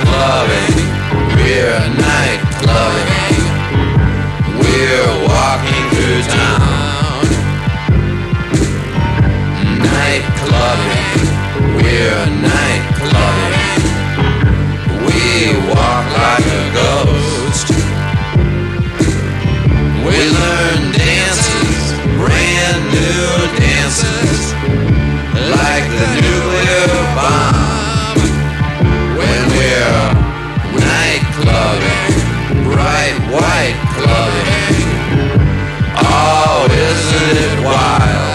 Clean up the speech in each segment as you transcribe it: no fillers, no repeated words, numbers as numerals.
clubbing. We're night clubbing. We're walking through town. Night clubbing. We're night clubbing. We walk like a ghost. We learn dances, brand new dances, like the nuclear bomb. When we're night clubbing, bright white clubbing, oh, isn't it wild?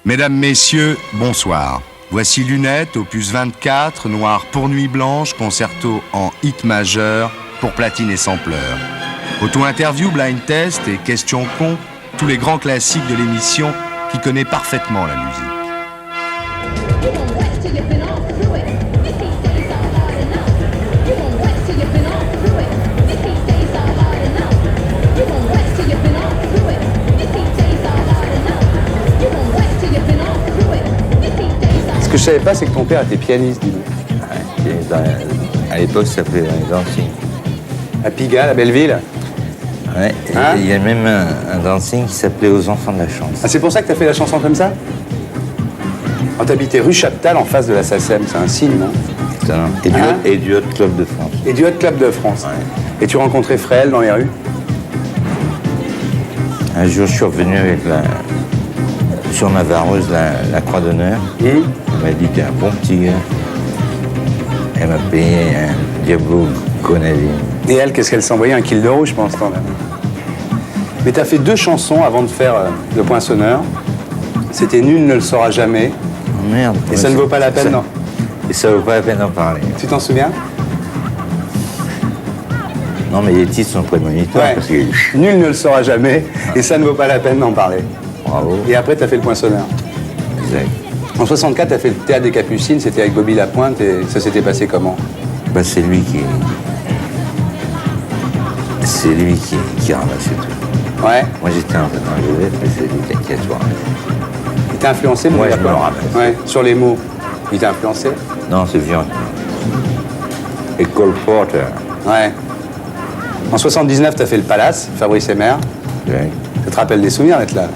Mesdames, Messieurs, bonsoir. Voici Lunettes, opus 24, noir pour nuit blanche, concerto en hit majeur pour platine et sampleur. Auto-interview, blind test et questions cons, tous les grands classiques de l'émission qui connaît parfaitement la musique. Ce que je savais pas, c'est que ton père était pianiste, dis donc. À l'époque, ça s'appelait un dancing. À Pigalle, à Belleville. Ouais, Hein? il y a même un dancing qui s'appelait Aux Enfants de la Chance. Ah, c'est pour ça que t'as fait la chanson comme ça? Quand t'habitais rue Chaptal, en face de la SACEM, c'est un signe, non? Et du Hot Club de France. Et du Hot Club de France. Ouais. Et tu rencontrais Fréhel dans les rues? Un jour, je suis revenu avec sur ma vareuse la croix d'honneur. Elle m'a dit, t'es un bon petit gars. Elle m'a payé un Diablo Grenadine. Et elle, qu'est-ce qu'elle s'envoyait? Un kill de rouge, je pense, quand même. Mais t'as fait 2 chansons avant de faire Le Poinçonneur. C'était Nul ne le saura jamais. Oh, merde. Et ça ne vaut pas la peine, non? Et ça vaut pas la peine d'en parler. Tu t'en souviens? Non, mais les titres sont prémonitoires. Ouais. Parce que... Nul ne le saura jamais. Et ça ne vaut pas la peine d'en parler. Bravo. Et après, t'as fait Le Poinçonneur. Exact. En 64, t'as fait le Théâtre des Capucines. C'était avec Bobby Lapointe. Et ça s'était passé comment? Bah, c'est lui qui a ramassé tout. Ouais. Moi, j'étais un peu dans les lettres, mais c'est lui qui a tout ramassé. Il t'a influencé, Moi, Bobby je me le Lapointe? ramasse. Ouais. Sur les mots. Il t'a influencé? Non, c'est violent. Et Cole Porter. Ouais. En 79, t'as fait Le Palace, Fabrice Hébert. Ouais. Ça te rappelle des souvenirs d'être là?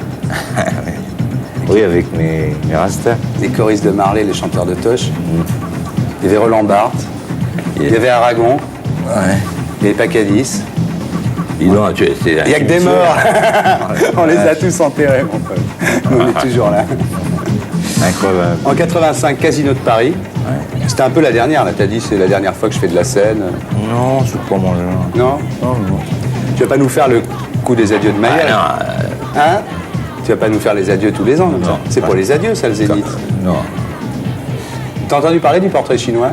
Oui, avec mes rastas. Les choristes de Marley, les chanteurs de Toche. Il y avait Roland Barthes. Il y avait Aragon. Ouais. Il y avait Pacadis. Dis donc, il Il n'y a que des morts. On les a tous enterrés, mon pote. Nous, on est toujours là. Incroyable. En 85, Casino de Paris. Ouais. C'était un peu la dernière, là. T'as dit, c'est la dernière fois que je fais de la scène. Non, c'est pas mon genre. Non? Non, non. Tu vas pas nous faire le coup des adieux de Mayel? Ah, Hein? Tu vas pas nous faire les adieux tous les ans, comme ça? Non. C'est pour les adieux, ça, le Zénith. non. T'as entendu parler du portrait chinois?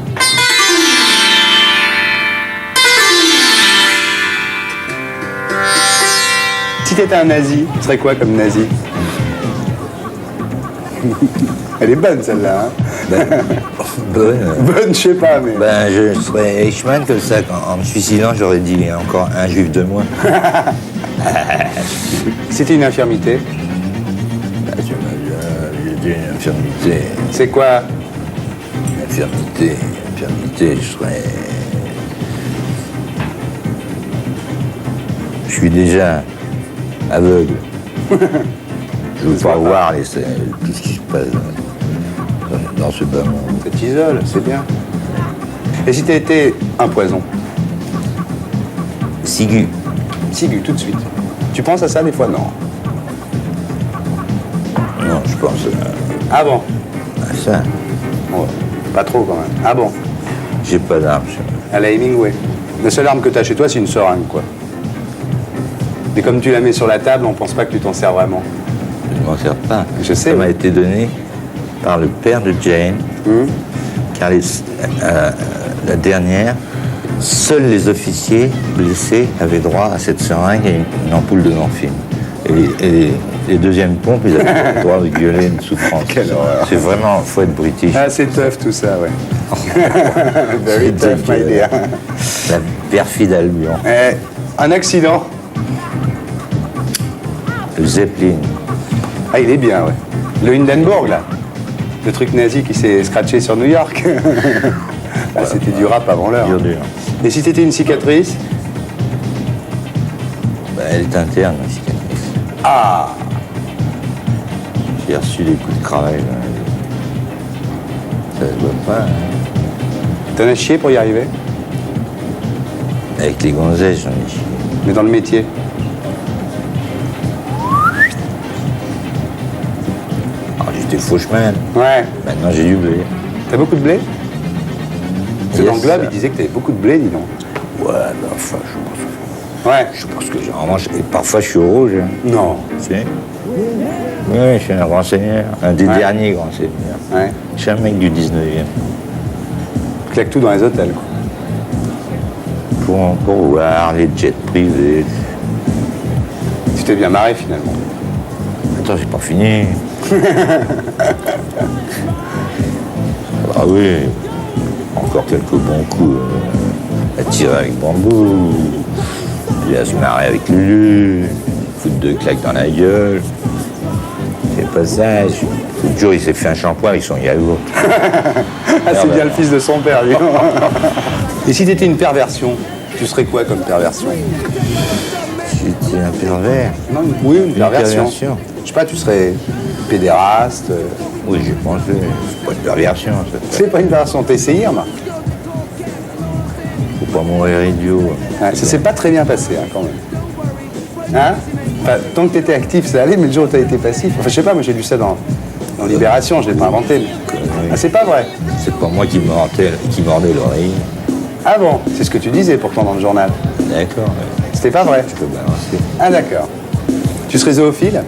Si t'étais un nazi, tu serais quoi comme nazi? Elle est bonne, celle-là, hein? Bonne. Bonne, je sais pas, mais... Ben, je serais Eichmann comme ça. En me suicidant, j'aurais dit encore un juif de moins. C'était une infirmité. Ben, j'ai dit une infirmité. C'est quoi? Une infirmité, je serais... Je suis déjà aveugle. Je veux pas voir tout ce qui se passe dans ce bas monde. Ça t'isole, c'est bien. Et si t'étais un poison? Sigu. Sigu, tout de suite. Tu penses à ça des fois? Non. Non, je pense Ah bon? à ça. Bon, pas trop quand même. Ah bon? J'ai pas d'arme. À la Hemingway. La seule arme que t'as chez toi, c'est une seringue, quoi. Mais comme tu la mets sur la table, on pense pas que tu t'en sers vraiment. Je ne m'en sers pas. Je sais, Ça m'a oui. été donné par le père de Jane, car la dernière, seuls les officiers blessés avaient droit à cette seringue et une ampoule de morphine. Et les deuxièmes pompes, ils avaient le droit de gueuler une souffrance. Quelle horreur. C'est vraiment, faut être british. Ah, c'est tough tout ça, ouais. Very tough, my dear. La perfide Albion. Un accident. Le Zeppelin. Ah, il est bien, ouais. Le Hindenburg, là. Le truc nazi qui s'est scratché sur New York. Ah, c'était du rap avant l'heure. Dur. Et si t'étais une cicatrice? Bah, elle est interne, la cicatrice. Ah! J'ai reçu des coups de cravaille. Ça se voit pas. Hein. T'en as chié pour y arriver? Avec les gonzesses, j'en ai chié. Mais dans le métier? Alors, j'étais faucheman. Ouais. Maintenant, j'ai du blé. T'as beaucoup de blé? Parce que Yes. dans le Globe, il disait que t'avais beaucoup de blé, dis donc. Ouais, bah, enfin, je Ouais. pense que j'ai en revanche, et parfois, je suis au rouge. Hein. Non. Tu sais? Oui, je suis un grand seigneur. Un des Ouais. derniers grands seigneurs. Ouais. Je suis un mec du 19e. Tu claques tout dans les hôtels, quoi. Pour voir les jets privés. Tu t'es bien marré, finalement. Attends, j'ai pas fini. Ah oui, encore quelques bons coups à tirer avec bambou, et à se marrer avec Lulu, foutre deux claques dans la gueule. C'est pas ça. L'autre jour, il s'est fait un shampoing avec son yaourt. Ah, c'est bien le fils de son père, lui. Et si t'étais une perversion, tu serais quoi comme perversion? J'étais un pervers. Non, oui, une perversion. perversion. Je sais pas, tu serais pédéraste. Oui, j'ai pensé. C'est pas une perversion, ça. C'est pas une perversion, t'as essayé, remarque. Faut pas mourir idiot. Ouais, ça s'est pas très bien passé, hein, quand même. Hein? Enfin, tant que t'étais actif, ça allait, mais le jour où t'as été passif... Enfin, je sais pas, moi j'ai lu ça dans Libération, je l'ai pas inventé. Mais... Ah, c'est pas vrai. C'est pas moi qui mordais l'oreille. Ah bon, c'est ce que tu disais pourtant dans le journal. D'accord, ouais. C'était pas vrai. Je peux balancer. Ah d'accord. Tu serais zoophile?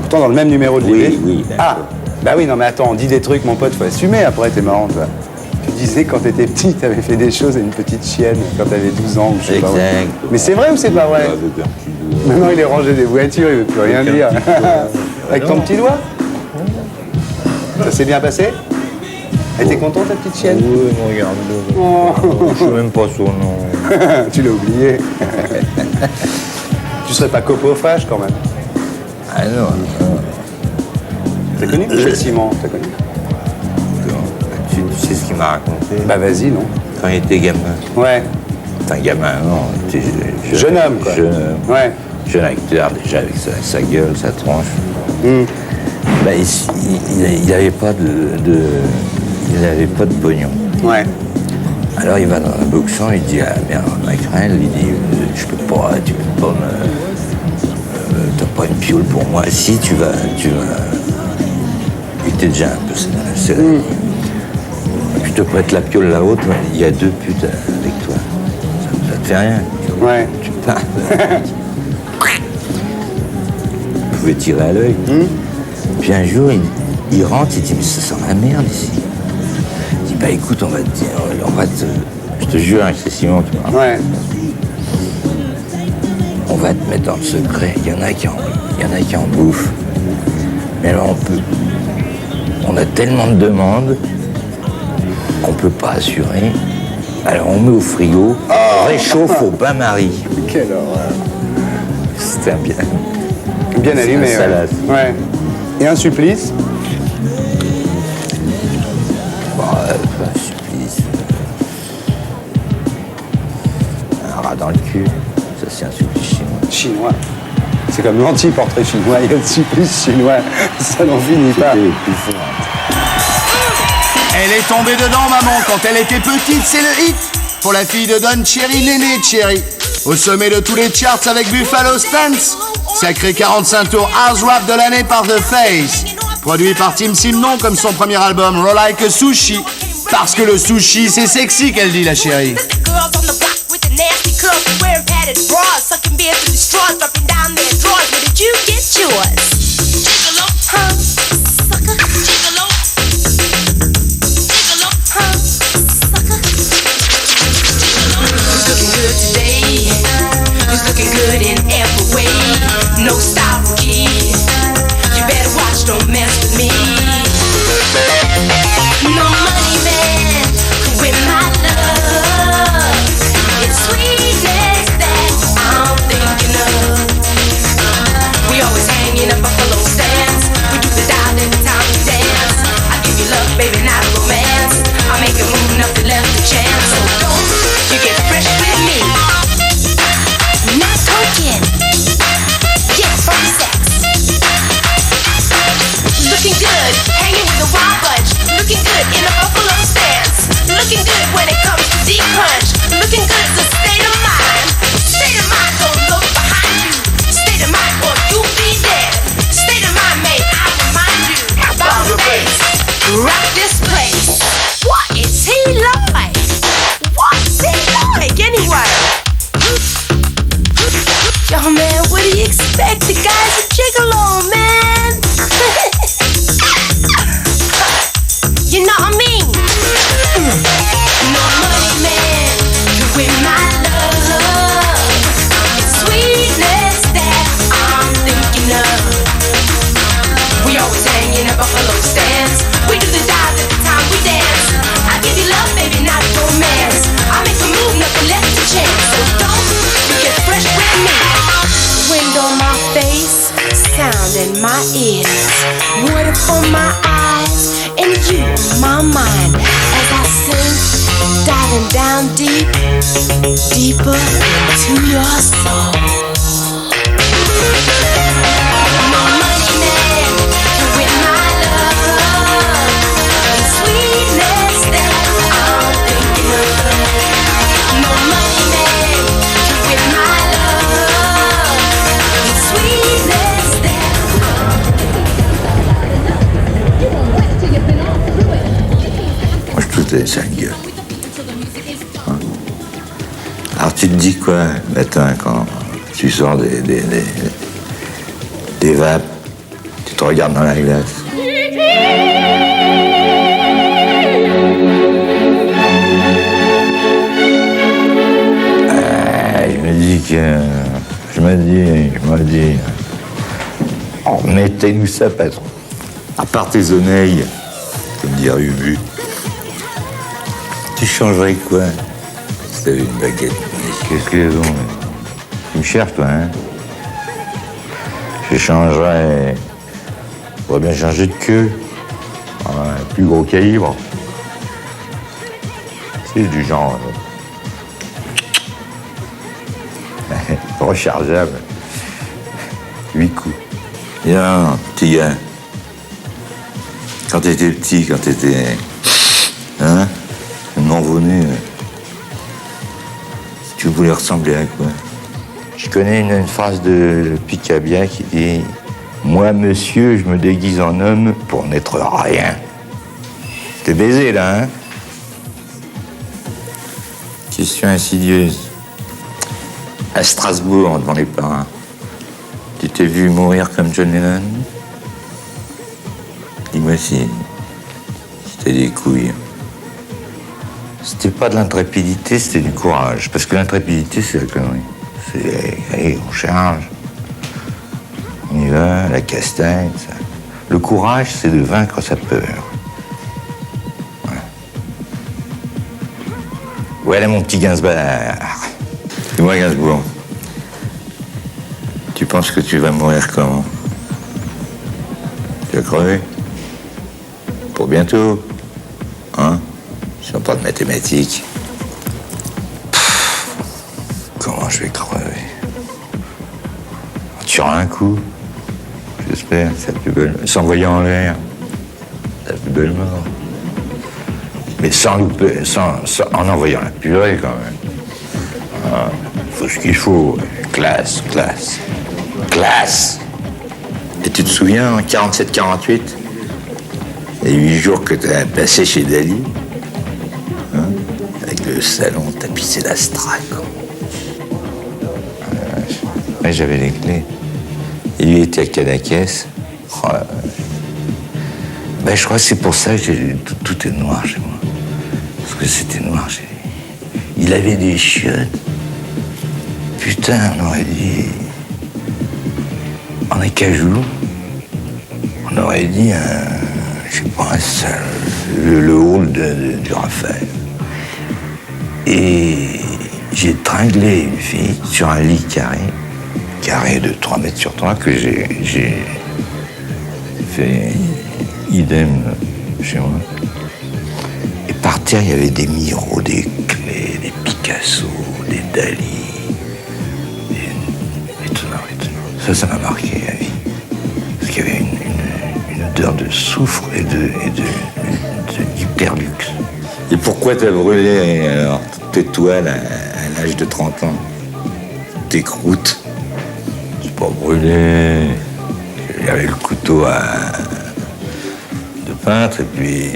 Pourtant dans le même numéro de Oui, l'idée. oui, d'accord. Ah, bah oui, non mais attends, on dit des trucs, mon pote, faut assumer, après t'es marrant, toi. Tu disais quand t'étais petit, t'avais fait des choses à une petite chienne quand t'avais 12 ans, ou je sais pas. Exact. Mais c'est vrai ou c'est pas vrai? Avec un petit doigt. Maintenant il est rangé des voitures, il veut plus rien dire. Avec ton petit doigt? Ça s'est bien passé? Elle était contente ta petite chienne? Oui, mon regarde. Oh. Je sais même pas son nom. Tu l'as oublié. Tu serais pas copophage quand même? Ah non, non. T'as connu Michel Simon? T'as connu? Tu sais ce qu'il m'a raconté? Bah vas-y, non? Quand il était gamin. Ouais. Enfin, gamin, non. Il était Jeune homme, quoi. Jeune homme. Ouais. Jeune acteur, déjà, avec sa gueule, sa tronche. Bah, il n'avait pas il avait pas de pognon. Ouais. Alors il va dans un boxon, il dit à mère Macrel, il dit tu peux pas me. T'as pas une piole pour moi. Si tu vas. Il était déjà un peu serré. Je te prête la piole la haute, il y a deux putes avec toi. Ça te fait rien. Ouais. Tu parles. Vous pouvez tirer à l'œil. Puis un jour, il rentre, il dit mais ça sent la merde ici. Il dit bah écoute, je te jure, c'est Simon qui m'a. Ouais. On va te mettre dans le secret. Il y en a qui en bouffent. Mais alors on a tellement de demandes qu'on peut pas assurer. Alors on met au frigo, on réchauffe au bain-marie. Quelle horreur. C'était Bien allumé. un salade. Ouais. Et un supplice? Un supplice. Un rat dans le cul. Ça, c'est un supplice chinois. Chinois. C'est comme l'anti-portrait chinois, il y a le supplice chinois. Ça n'en finit pas. C'était plus fort. Elle est tombée dedans, maman, quand elle était petite, c'est le hit. Pour la fille de Don Cherry, l'aînée Cherry. Au sommet de tous les charts avec Buffalo Stance. Sacré 45 tours house rap de l'année par The Face. Produit par Tim Simon comme son premier album Roll Like a Sushi. Parce que le sushi, c'est sexy, qu'elle dit, la chérie. Looking good in every way. No style, kid. You better watch, don't mess with me. down deep, deeper into your soul. No money man can win my love. The sweetness that I'm thinking of. No money man can win my love. The sweetness that Moi, je trouve que t'as sale gueule. Hein? Alors, tu te dis quoi, le matin, quand tu sors des vapes, tu te regardes dans la glace. Je me dis, mettez-nous ça, patron. À part tes oreilles, comme dirait Ubu, tu changerais quoi si t'avais une baguette? Qu'est-ce qu'ils ont? Tu me cherches, toi, hein? Je changerais... Je pourrais bien changer de queue. Un plus gros calibre. C'est du genre... rechargeable. 8 coups. Bien, petit gars. Quand t'étais petit, quand t'étais... Hein? Non-venu. Tu voulais ressembler à quoi? Je connais une phrase de Picabia qui dit « Moi, monsieur, je me déguise en homme pour n'être rien. » T'es baisé, là, hein? Question insidieuse. À Strasbourg, devant les parrains, tu t'es vu mourir comme John Lennon? Dis-moi si t'as des couilles. C'était pas de l'intrépidité, c'était du courage. Parce que l'intrépidité, c'est la connerie. C'est, allez, on charge. On y va, la castagne, ça. Le courage, c'est de vaincre sa peur. Voilà. Voilà mon petit Gainsbourg. Dis-moi, Gainsbourg, tu penses que tu vas mourir comment? Tu vas crever? Pour bientôt, hein? Si on parle de mathématiques. Comment je vais crever? Tu auras un coup, j'espère, c'est la plus belle. S'envoyer en l'air, c'est la plus belle mort. Mais sans louper, en envoyant la purée quand même. Ah, faut ce qu'il faut. Classe, classe, classe. Et tu te souviens, en 47-48, les 8 jours que tu as passé chez Dali, hein, avec le salon tapissé d'astral. Ouais, j'avais les clés. Et lui était à Cadaqués. Oh, ben, je crois que c'est pour ça que tout est noir chez moi. Parce que c'était noir chez lui. Il avait des chiottes. Putain, on aurait dit... En acajou. On aurait dit je sais pas, un salle, le hall du Raphaël. Et j'ai tringlé une fille sur un lit carré de 3 mètres sur 3, que j'ai fait idem chez moi. Et par terre, il y avait des Miro, des Clés, des Picasso, des Dali. Étonnant. Ça m'a marqué la vie. Parce qu'il y avait une odeur de soufre et d'hyperluxe. Et pourquoi t'as brûlé alors tes toiles à l'âge de 30 ans? Tes croûtes? C'est pas brûlé. Il y avait le couteau de peintre et puis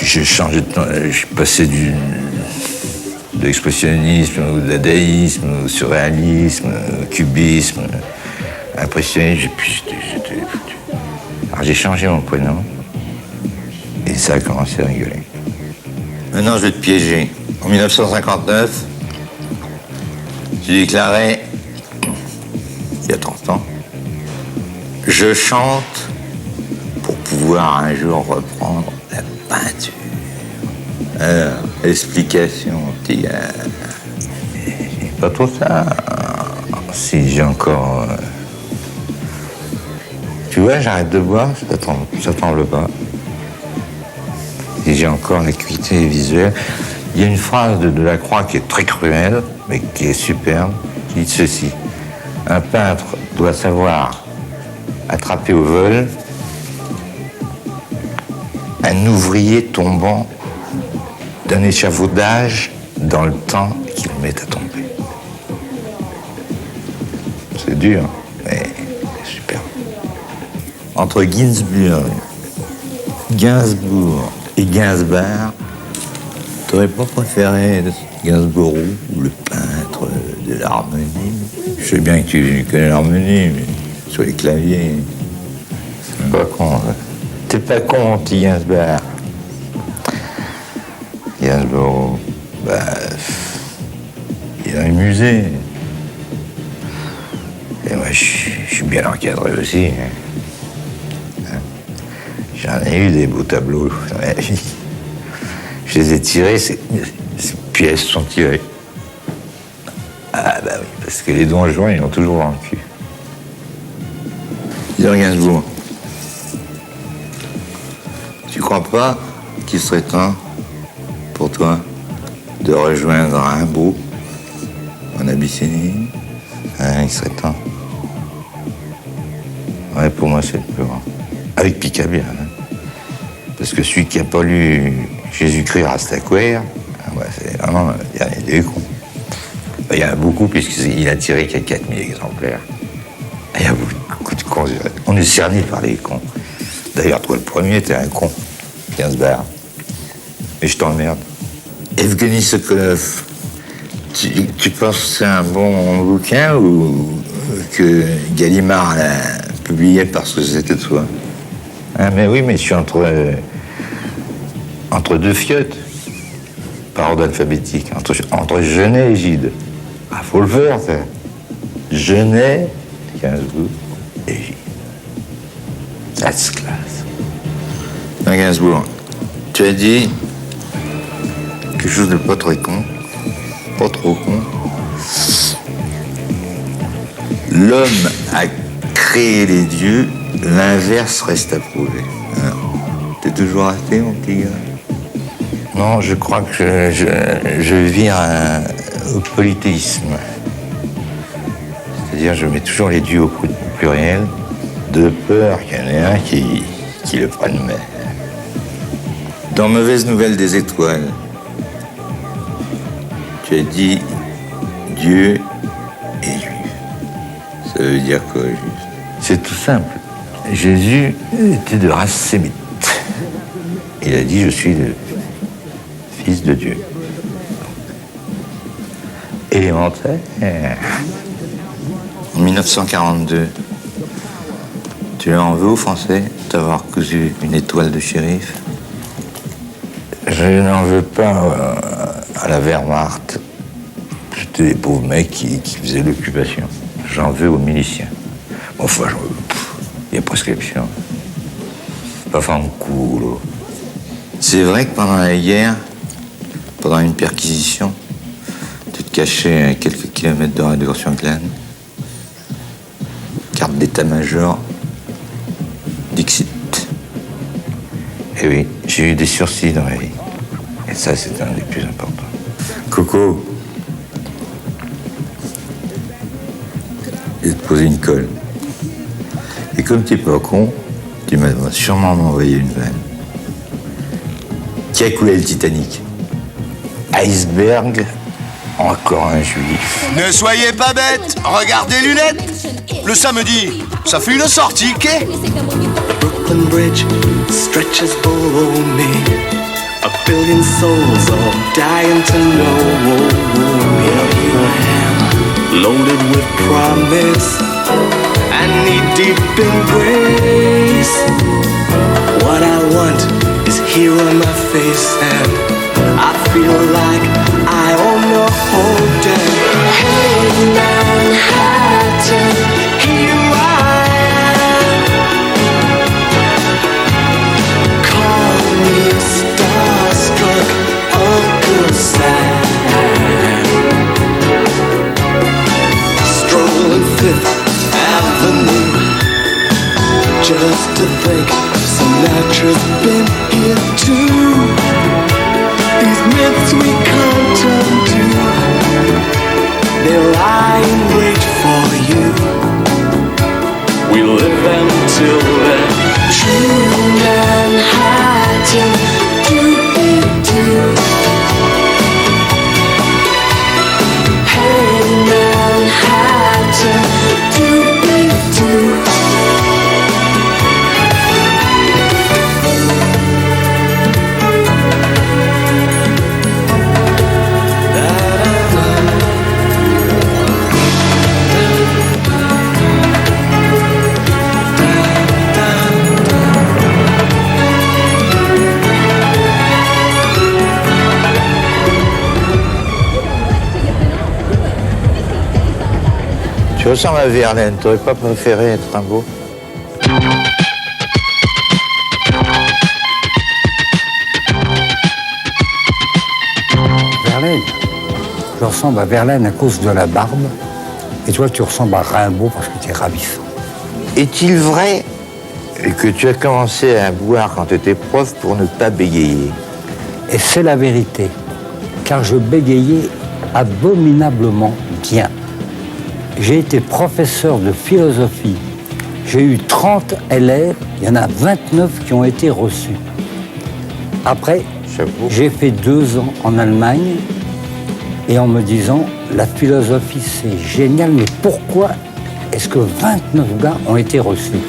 j'ai changé de temps. J'ai passé de l'expressionnisme au dadaïsme, au surréalisme, au cubisme, impressionnisme. J'étais foutu. Alors j'ai changé mon prénom et ça a commencé à rigoler. Maintenant, je vais te piéger. En 1959, j'ai déclaré, il y a 30 ans, je chante pour pouvoir un jour reprendre la peinture. Alors, explication, petit gars. C'est pas trop ça. Si j'ai encore... Tu vois, j'arrête de boire, ça tremble pas. Et j'ai encore l'acuité visuelle. Il y a une phrase de Delacroix qui est très cruelle, mais qui est superbe, qui dit ceci. Un peintre doit savoir attraper au vol un ouvrier tombant d'un échafaudage dans le temps qu'il met à tomber. C'est dur, mais c'est super. Entre Gainsbourg et Gainsbert, t'aurais pas préféré Gainsbourg ou le peintre de l'harmonie? Je sais bien que tu connais l'harmonie, mais sur les claviers, c'est pas con. Ça. T'es pas con, petit Gainsbert. Gainsbourg, il a un musée. Et moi, je suis bien encadré aussi. J'en ai eu des beaux tableaux dans ma vie. Je les ai tirés, ces pièces sont tirées. Ah bah oui, parce que les donjons, ils ont toujours dans le cul. Dis Gainsbourg, tu crois pas qu'il serait temps pour toi de rejoindre Rimbaud en Abyssinie? Hein, il serait temps. Ouais, pour moi, c'est le plus grand. Avec Picabia, hein. Parce que celui qui n'a pas lu Jésus-Christ Rastaquouère, c'est vraiment le dernier des cons. Il y en a beaucoup, puisqu'il a tiré qu'il y a 4000 exemplaires. Il y a beaucoup de cons. On est cerné par les cons. D'ailleurs, toi, le premier, t'es un con. Gainsbert. Et je t'emmerde. Evgeny Sokolov, tu penses que c'est un bon bouquin ou que Gallimard l'a publié parce que c'était toi? Ah, mais oui, mais je suis entre deux fiottes, par ordre alphabétique, entre Genet et Gide. Ah, faut le faire, ça. Genet, Gainsbourg et Gide. That's class. Gainsbourg, tu as dit quelque chose de pas très con, pas trop con. L'homme a créé les dieux, l'inverse reste à prouver. Hein? T'es toujours athée, mon petit gars? Non, je crois que je vire au polythéisme. C'est-à-dire, je mets toujours les dieux au pluriel, de peur qu'il y en ait un qui le prenne mal. Dans Mauvaise Nouvelle des Étoiles, tu as dit Dieu est juif. Ça veut dire quoi, juif? C'est tout simple. Jésus était de race sémite. Il a dit, je suis le fils de Dieu. Élémentaire. En 1942, tu en veux aux Français d'avoir cousu une étoile de shérif? Je n'en veux pas à la Wehrmacht. C'était des pauvres mecs qui faisaient l'occupation. J'en veux aux miliciens. Enfin, il y a prescription. Pas faire un coup, là. C'est vrai que pendant la guerre, pendant une perquisition, tu te cachais à quelques kilomètres de Radio sur Glane. Carte d'état-major, Dixit. Eh oui, j'ai eu des sursis dans ma vie. Et ça, c'est un des plus importants. Coco, je vais te poser une colle. Et comme t'es pas con, tu m'as sûrement envoyé une vanne. Qui a coulé le Titanic? Iceberg, encore un juif. Ne soyez pas bêtes, regardez lunettes. Le samedi, ça fait une sortie, qu'est? Brooklyn Bridge stretches below me. A billion souls all dying to know. Here I am, loaded with promise and knee deep in grace. What I want is here on my face, and I feel like I own the whole day. Hey Manhattan, here I am. Call me starstruck Uncle Sam. Strolling Fifth Avenue, just to think Sinatra's been here too. myths we can't undo. They lie in wait for you. We live them till then. True Manhattan, do-be-do. Hey Manhattan, do-be-do. Tu ressembles à Verlaine, t'aurais pas préféré être Rimbaud? Verlaine. Je ressemble à Verlaine à cause de la barbe. Et toi, tu ressembles à Rimbaud parce que tu es ravissant. Est-il vrai que tu as commencé à boire quand tu étais prof pour ne pas bégayer? Et c'est la vérité. Car je bégayais abominablement bien. J'ai été professeur de philosophie. J'ai eu 30 élèves, il y en a 29 qui ont été reçus. Après, Chapeau. j'ai fait 2 ans en Allemagne et en me disant, la philosophie c'est génial, mais pourquoi est-ce que 29 gars ont été reçus?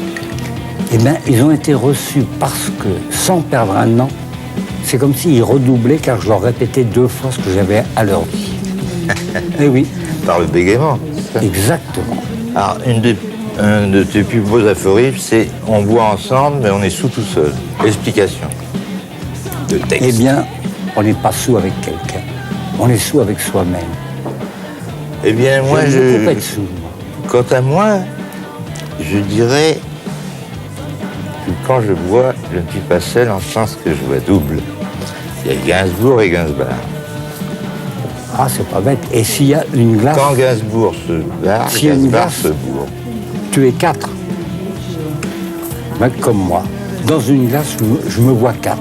Eh bien, ils ont été reçus parce que, sans perdre un an, c'est comme s'ils redoublaient car je leur répétais 2 fois ce que j'avais à leur dire. Eh oui. Par le bégaiement. Exactement. Alors, un de tes plus beaux aphorismes, c'est « on boit ensemble, mais on est sous tout seul ». Explication de texte. Eh bien, on n'est pas sous avec quelqu'un. On est sous avec soi-même. Eh bien, moi, J'aime beaucoup être sous, moi. quant à moi, je dirais que quand je bois, je ne suis pas seul en sens que je bois double. Il y a Gainsbourg et Gainsbourg. Ah, c'est pas bête. Et s'il y a une glace, Quand Gainsbourg se barre, S'il y a une Gainsbourg glace. se bourre. tu es 4. Mec comme moi. Dans une glace, je me vois 4.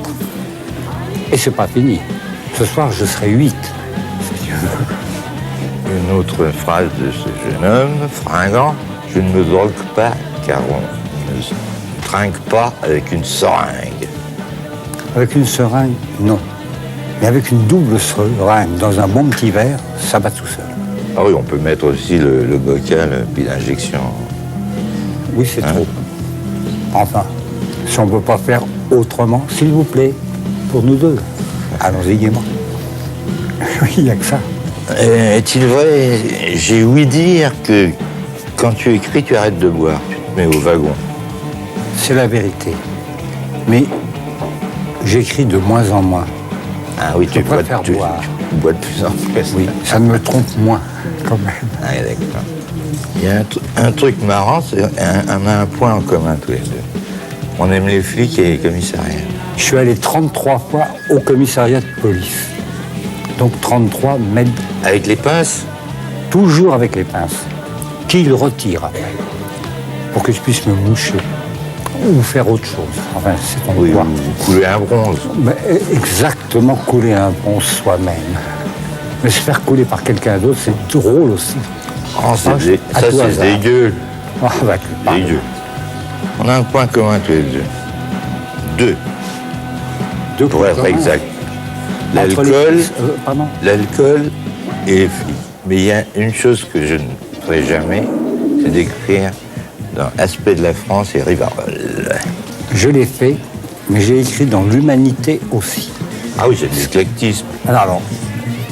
Et c'est pas fini. Ce soir, je serai 8. Une autre phrase de ce jeune homme, fringant, « Je ne me drogue pas, car on ne trinque pas avec une seringue. Avec une seringue, non. Mais avec une double seringue, dans un bon petit verre, ça va tout seul. » Ah oui, on peut mettre aussi le bocal, puis l'injection. Oui, c'est Hein? trop. Enfin, si on ne peut pas faire autrement, s'il vous plaît, pour nous deux. Allons-y gaiement. Oui, il n'y a que ça. Est-il vrai, j'ai ouï dire que quand tu écris, tu arrêtes de boire, tu te mets au wagon. C'est la vérité. Mais j'écris de moins en moins. Ah oui, Je préfère boire. tu bois de plus en plus. Oui, ça me trompe moins, quand même. Ah, d'accord. Il y a un truc marrant, c'est on a un point en commun tous les deux. On aime les flics et les commissariats. Je suis allé 33 fois au commissariat de police. Donc 33 mètres, Avec les pinces, toujours avec les pinces, qu'ils retirent après, pour que je puisse me moucher ou faire autre chose. Enfin, c'est ton oui, droit. vous coulez un bronze. Mais exactement, couler un pont soi-même. Mais se faire couler par quelqu'un d'autre, c'est drôle aussi. Oh, Enfin, à ça, tout c'est hasard. dégueu. Ah, bah, pardon. Dégueu. On a un point commun tous les deux. 2, Deux pour points être communs. exact. Entre L'alcool, les- pardon. l'alcool et les flics. Mais il y a une chose que je ne ferai jamais, c'est d'écrire dans Aspect de la France et Rivarol. Je l'ai fait, mais j'ai écrit dans l'Humanité aussi. Ah oui, c'est de l'éclectisme. Alors,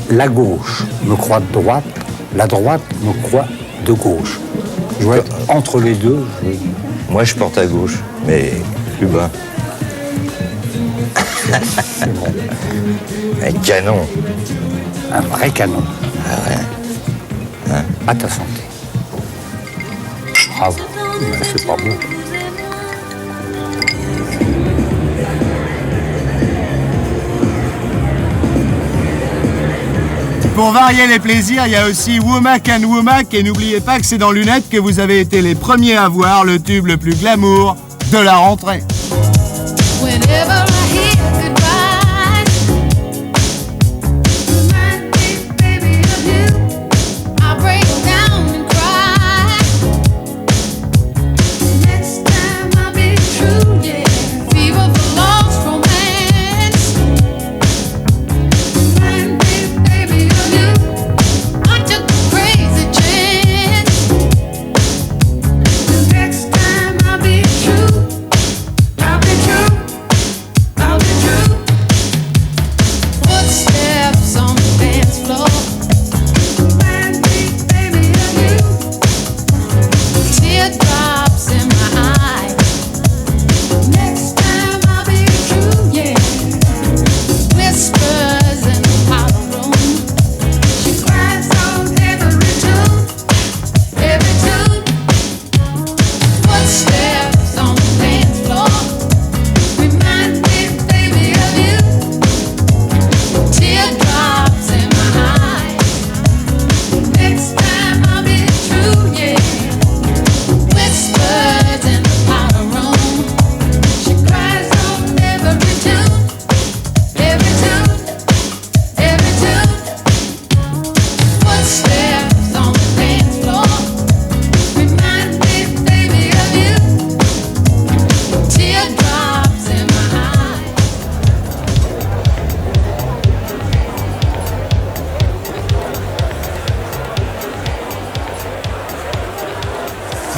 la gauche me croit de droite, la droite me croit de gauche. Je dois être entre les deux. Moi, je porte à gauche, mais plus bas. C'est bon. Un canon. Un vrai canon. Ah ouais. À ta santé. Bravo. Ben, c'est pas beau. Pour varier les plaisirs, il y a aussi Womack and Womack et n'oubliez pas que c'est dans Lunettes que vous avez été les premiers à voir le tube le plus glamour de la rentrée. Whenever I hear goodbye,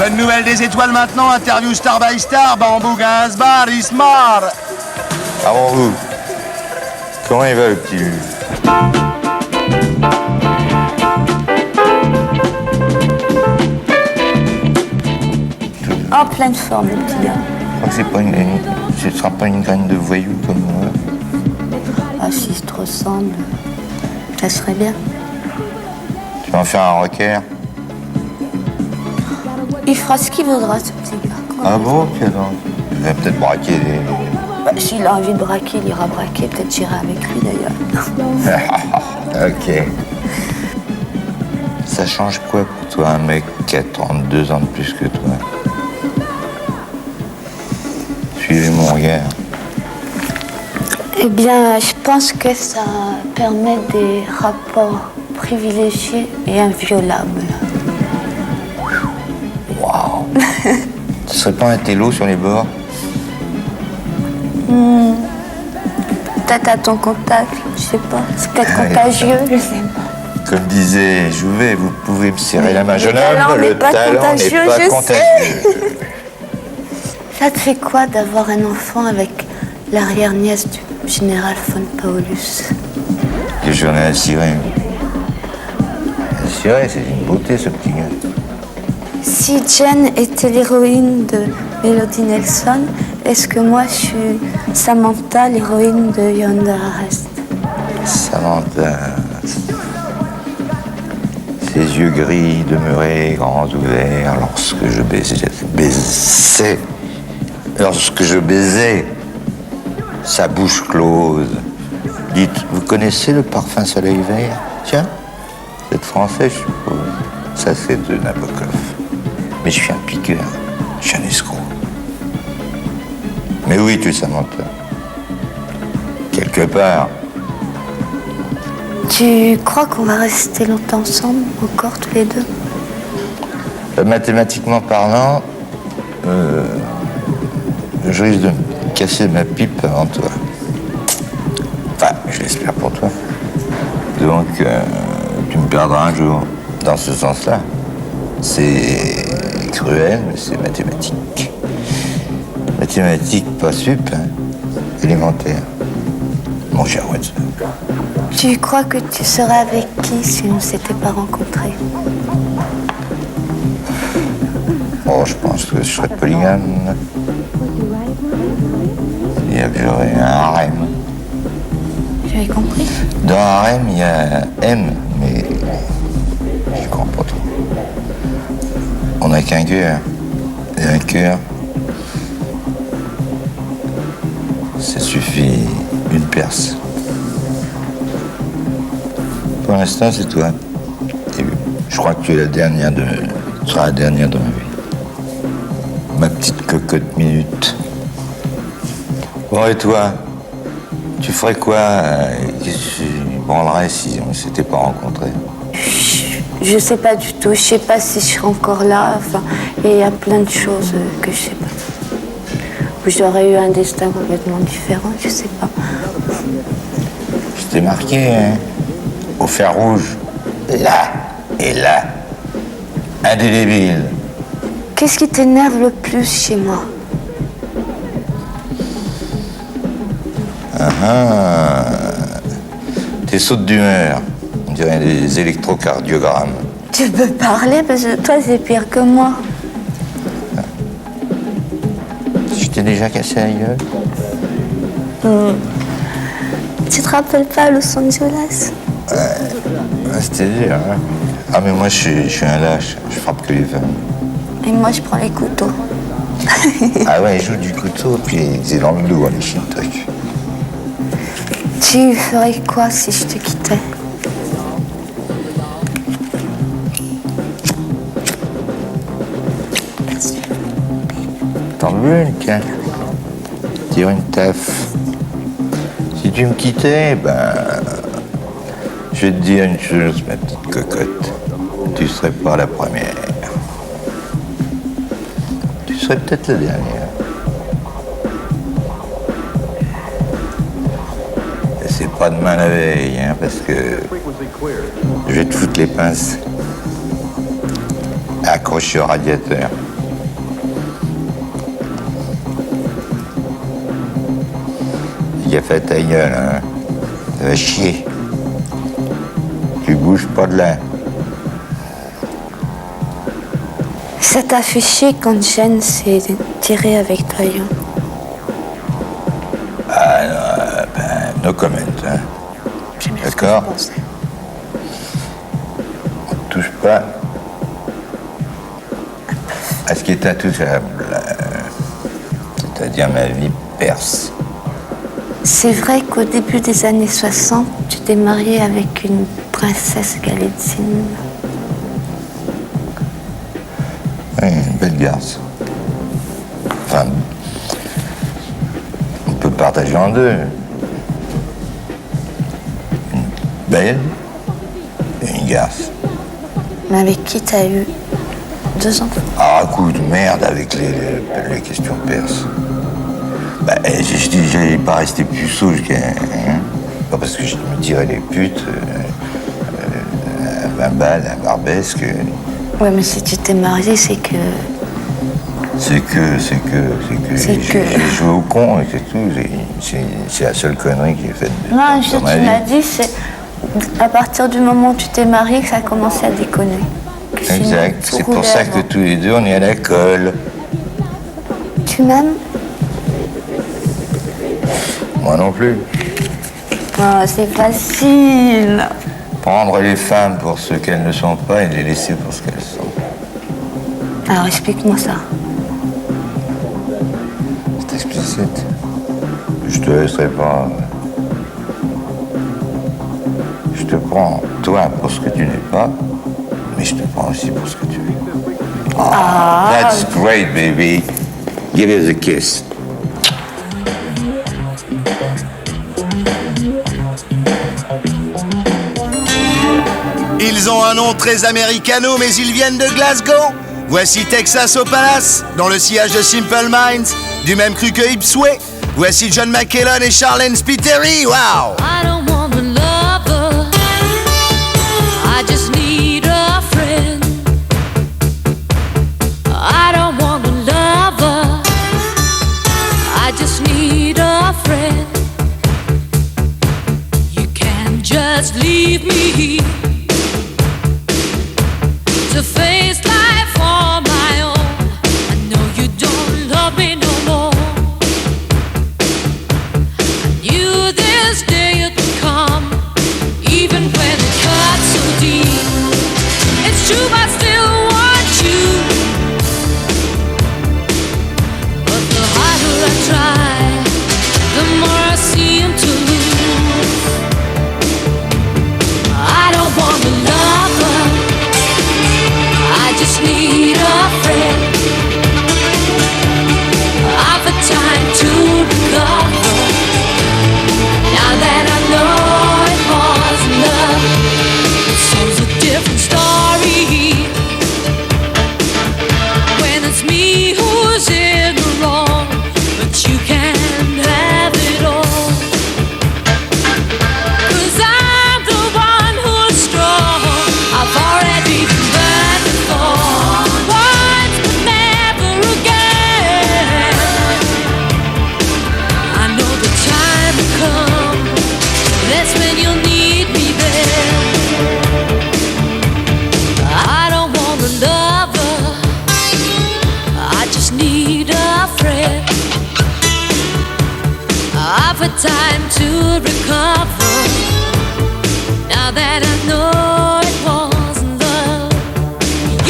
Bonne nouvelle des étoiles maintenant, interview star by star, Bambou Gainsbar, Ismar. Avant vous, comment il va le petit Lu? En pleine forme, le petit gars. Je crois que ce sera pas une graine de voyou comme moi. Ah, s'il se ressemble, ça serait bien. Tu vas en faire un rocker? Il fera ce qu'il voudra, ce petit gars. Ah bon, tiens donc. Il va peut-être braquer des... Bah, s'il a envie de braquer, il ira braquer. Peut-être j'irai avec lui, d'ailleurs. Ok. Ça change quoi pour toi, un mec qui a 32 ans de plus que toi? Suivez mon regard. Eh bien, je pense que ça permet des rapports privilégiés et inviolables. Waouh. Ce serait pas un télo sur les bords? Peut-être à ton contact, je sais pas. C'est peut-être contagieux, je sais pas. Comme disait Jouvet, vous pouvez me serrer la main, jeune talent homme, n'est le pas talent contagieux, n'est pas je contagieux. Ça te fait quoi d'avoir un enfant avec l'arrière-nièce du général von Paulus? Que j'en ai assuré. Assuré, c'est une beauté, ce petit gars. Si Jen était l'héroïne de Melody Nelson, est-ce que moi je suis Samantha, l'héroïne de Yolanda Arrest? Samantha. Ses yeux gris demeuraient grands ouverts lorsque je baisais. Lorsque je baisais sa bouche close. Dites, vous connaissez le parfum Soleil Vert? Tiens, vous êtes français, je suppose. Ça, c'est de Nabokov. Mais je suis un piqueur, je suis un escroc. Mais oui, tu es Samantha. Quelque part. Tu crois qu'on va rester longtemps ensemble, encore tous les deux? Mathématiquement parlant, je risque de me casser ma pipe avant toi. Enfin, je l'espère pour toi. Donc, tu me perdras un jour. Dans ce sens-là, c'est cruel, mais c'est mathématique. Mathématique, pas sup, hein, élémentaire. Mon cher Watson. Tu crois que tu serais avec qui si on ne s'était pas rencontrés? Oh, je pense que je serais polygame. C'est-à-dire que j'aurais un harem. J'avais compris. Dans un harem, il y a M, mais je comprends pas trop. On n'a qu'un cœur. Et un cœur, ça suffit une perce. Pour l'instant, c'est toi. Et je crois que tu es la dernière tu seras la dernière de ma vie. Ma petite cocotte minute. Bon, et toi? Tu ferais quoi? Qu'est-ce que tu branlerais si on ne s'était pas rencontrés? Je sais pas du tout. Je sais pas si je serai encore là. Enfin, il y a plein de choses que je sais pas. Ou j'aurais eu un destin complètement différent. Je sais pas. Je t'ai marqué, hein? Au fer rouge. Là et là. Indélébile. Qu'est-ce qui t'énerve le plus chez moi? Tes sautes d'humeur. On dirait des électrocardiogrammes. Tu peux parler parce que toi c'est pire que moi. Je t'ai déjà cassé la gueule? Tu te rappelles pas à Los Angeles? C'était dur, hein? Ah, mais moi, je suis un lâche. Je frappe que les femmes. Et moi je prends les couteaux. Ah ouais, ils jouent du couteau, puis c'est dans le dos, hein, les Shintok. Tu ferais quoi si je te quittais? T'en veux une, tiens? Tire une taffe. Si tu me quittais, ben... Je vais te dire une chose, ma petite cocotte. Tu serais pas la première. Tu serais peut-être la dernière. Et c'est pas demain la veille, hein, parce que... Je vais te foutre les pinces. Accroché au radiateur. gaffe à ta gueule, hein. Ça va chier. Tu bouges pas de là. Ça t'a fait chier quand Jeanne s'est tirée avec Taillon. Ah non, no comment, hein. D'accord. On ne touche pas à ce qui est intouchable. C'est-à-dire ma vie perse. C'est vrai qu'au début des années 60, tu t'es mariée avec une princesse Galitzine. Oui, une belle garce. Enfin, on peut partager en deux. Une belle et une garce. Mais avec qui t'as eu 2 enfants? Ah, coup de merde avec les questions perses. Bah, j'ai pas resté puceau jusqu'à... Hein, pas parce que je me tirais les putes, à 20 balles, à Barbesque. Ouais, mais si tu t'es mariée, c'est que... C'est que j'ai joué au con et c'est tout. C'est la seule connerie qui est faite Non, dans ma tu vie. m'as dit, c'est à partir du moment où tu t'es mariée que ça a commencé à déconner. Que sinon, Exact. tout C'est pour roulait ça avant. que tous les deux, on est à la colle. Tu m'aimes? Moi non plus. Oh, c'est facile. Prendre les femmes pour ce qu'elles ne sont pas et les laisser pour ce qu'elles sont. Alors explique-moi ça. C'est explicite. Je te laisserai pas. Je te prends, toi, pour ce que tu n'es pas, mais je te prends aussi pour ce que tu es. Oh, that's great, baby. Give us a kiss. Ils ont un nom très américano, mais ils viennent de Glasgow. Voici Texas au Palace, dans le sillage de Simple Minds, du même cru que Ipsway. Voici John McKellen et Charlene Spiteri, wow! I don't want a lover, I just need a friend. I don't want a lover, I just need a friend. You can't just leave me to face life on my own. I know you don't love me no more. I knew this day it would come, even when it cut so deep. It's true, I still want you, but the harder I try, the more I seem to lose. I don't want a lover, I just need a friend. I've had time to recover. Now that I know it was love, so's a different story. When it's me who's in the wrong, but you can't have it all. 'Cause I'm the one who's strong. I've already been burned before, once but never again. I know the time will come, that's when you'll need me there. I don't want a lover, I just need a friend. I've had time to recover, now that I know it wasn't love.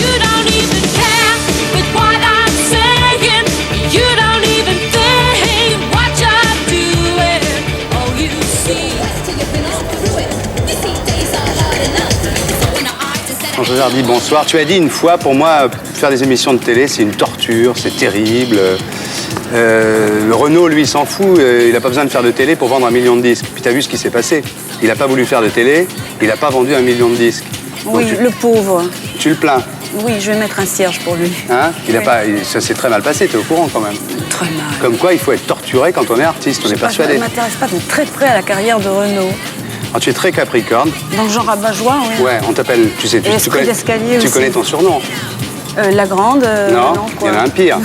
You don't even care with what I'm saying, you don't even think what you're doing. Oh, you see. Quand je leur dis bonsoir, tu as dit une fois, pour moi, faire des émissions de télé, c'est une torture, c'est terrible. Renaud, lui, il s'en fout, il n'a pas besoin de faire de télé pour vendre 1 million de disques. Puis tu as vu ce qui s'est passé. Il n'a pas voulu faire de télé, il n'a pas vendu 1 million de disques. Oui, Donc, le pauvre. tu le plains. Oui, je vais mettre un cierge pour lui. Hein? Oui. Ça s'est très mal passé, tu es au courant quand même. Très mal. Comme quoi, il faut être torturé quand on est artiste, on est Je persuadé. ne m'intéresse pas de très près à la carrière de Renaud. Alors, tu es très capricorne. Dans le genre rabat-joie, oui. Ouais, on t'appelle, tu sais, Et esprit d'escalier tu aussi. connais ton surnom. La grande. Non, il y quoi. en a un pire.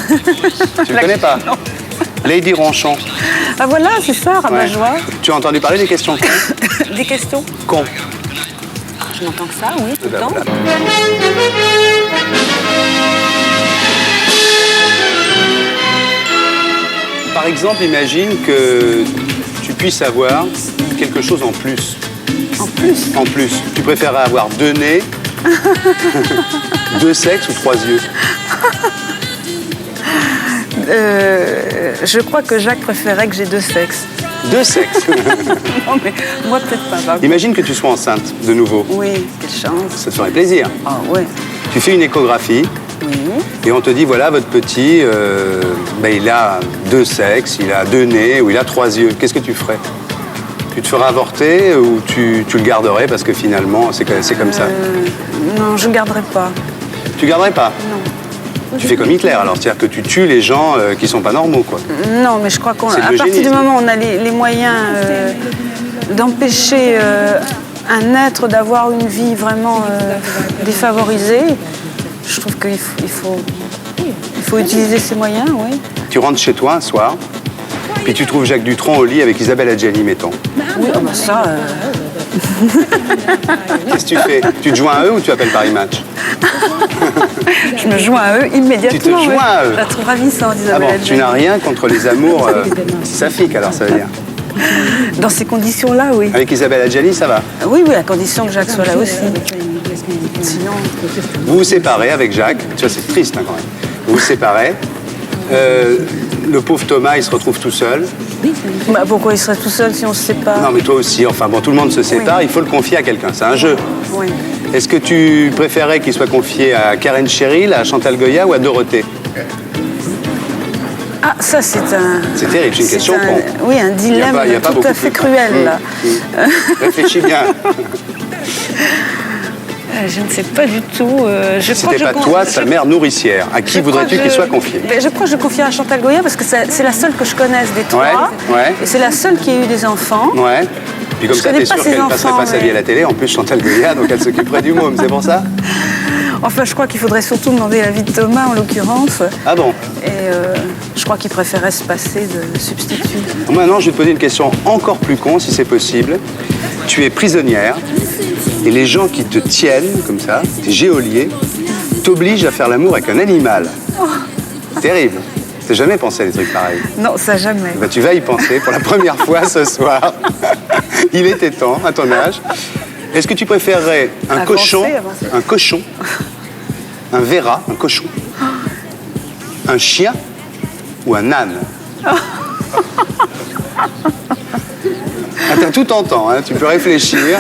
Tu le connais pas? Non. Lady Ronchon. Ah voilà, c'est ça, rabat-joie. Tu as entendu parler des questions cons? Des questions Cons. Je n'entends que ça, oui, tout le temps. Par exemple, imagine que tu puisses avoir quelque chose en plus. En plus? En plus. Tu préférerais avoir 2 nez, 2 sexes ou 3 yeux? Je crois que Jacques préférait que j'ai 2 sexes. 2 sexes? Non, mais moi, peut-être pas. Imagine que tu sois enceinte de nouveau. Oui, quelle chance. Ça te ferait plaisir. Ah ouais. Tu fais une échographie. Oui. Et on te dit, voilà, votre petit, il a 2 sexes, il a 2 nez ou il a 3 yeux. Qu'est-ce que tu ferais? Tu te ferais avorter ou tu le garderais parce que finalement, c'est comme ça? Non, je ne garderai pas. Tu garderais pas? Non. Tu fais comme Hitler, alors, c'est-à-dire que tu tues les gens qui sont pas normaux, quoi. Non, mais je crois qu'à C'est de partir l'eugénisme. du moment où on a les moyens d'empêcher un être d'avoir une vie vraiment défavorisée, je trouve qu'il faut utiliser ces moyens, oui. Tu rentres chez toi un soir, puis tu trouves Jacques Dutronc au lit avec Isabelle Adjani, mettons. Oui, oh bah ça... Qu'est-ce que tu fais? Tu te joins à eux ou tu appelles Paris Match? Je me joins à eux immédiatement. Tu te joins à eux? Je la trouve ravissante, Ah Isabelle bon, Adjani. tu n'as rien contre les amours saphiques, alors ça veut dire? Dans ces conditions-là, oui. Avec Isabelle Adjani, ça va? Oui, oui, à condition que Jacques soit là aussi. Sinon... Vous vous séparez avec Jacques, tu vois, c'est triste hein, quand même. Vous vous séparez, le pauvre Thomas, il se retrouve tout seul. Bah, pourquoi il serait tout seul si on se sépare? Non, mais toi aussi, enfin bon, tout le monde se sépare, il faut le confier à quelqu'un, c'est un jeu. Oui. Est-ce que tu préférais qu'il soit confié à Karen Cheryl, à Chantal Goya ou à Dorothée? Ah, ça, c'est un... C'est terrible, c'est une question con. Oui, un dilemme Il y a pas tout beaucoup à fait plus. cruel, là. Réfléchis bien. Je ne sais pas du tout. C'était pas toi, ta mère nourricière. À qui voudrais-tu qu'il soit confié? Je crois que je confierais à Chantal Goya parce que c'est la seule que je connaisse des trois. Ouais. Et c'est la seule qui a eu des enfants. Ouais. Puis comme Je ça, connais t'es pas sûr ses qu'elle passerait enfants, pas sa vie à la télé. En plus, Chantal Goya, donc elle s'occuperait du môme, c'est pour ça? Enfin, je crois qu'il faudrait surtout demander l'avis de Thomas, en l'occurrence. Ah bon? Et je crois qu'il préférait se passer de substitut. Maintenant, je vais te poser une question encore plus con, si c'est possible. Tu es prisonnière et les gens qui te tiennent, comme ça, tes geôliers, t'obligent à faire l'amour avec un animal. Terrible. T'as jamais pensé à des trucs pareils? Non, ça jamais. Bah, tu vas y penser pour la première fois ce soir. Il était temps, à ton âge. Est-ce que tu préférerais un cochon, un verra, un cochon, un chien ou un âne? Ah, t'as tout en temps, hein, tu peux réfléchir.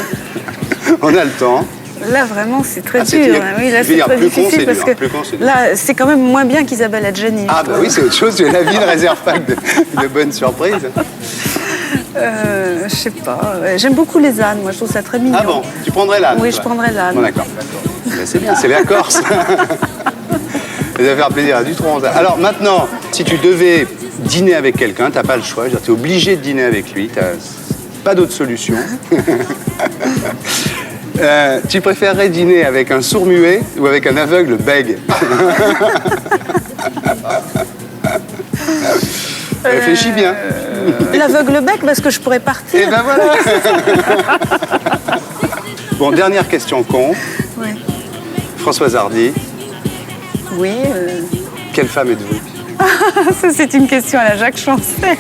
On a le temps. Là, vraiment, c'est très c'est dur. dur. Oui, là, Je veux c'est dire, très plus con, difficile c'est parce dur. que Plus con, c'est dur. là, c'est quand même moins bien qu'Isabelle Adjani. Ah bah oui, c'est autre chose. La vie ne réserve pas que de bonnes surprises. Je sais pas. J'aime beaucoup les ânes, moi, je trouve ça très mignon. Ah bon, tu prendrais l'âne? Oui, toi? je prendrais l'âne. Bon, d'accord. Ben, c'est bien, c'est la Corse. Ça va faire plaisir à Dutronc. Alors maintenant, si tu devais dîner avec quelqu'un, t'as pas le choix. Tu es obligé de dîner avec lui. T'as pas d'autre solution. Tu préférerais dîner avec un sourd-muet ou avec un aveugle bègue? Réfléchis bien. L'aveugle bec, parce que je pourrais partir. Et ben voilà. Bon, dernière question con. Oui. Françoise Hardy, Oui. quelle femme êtes-vous? Ça, c'est une question à la Jacques Chancel.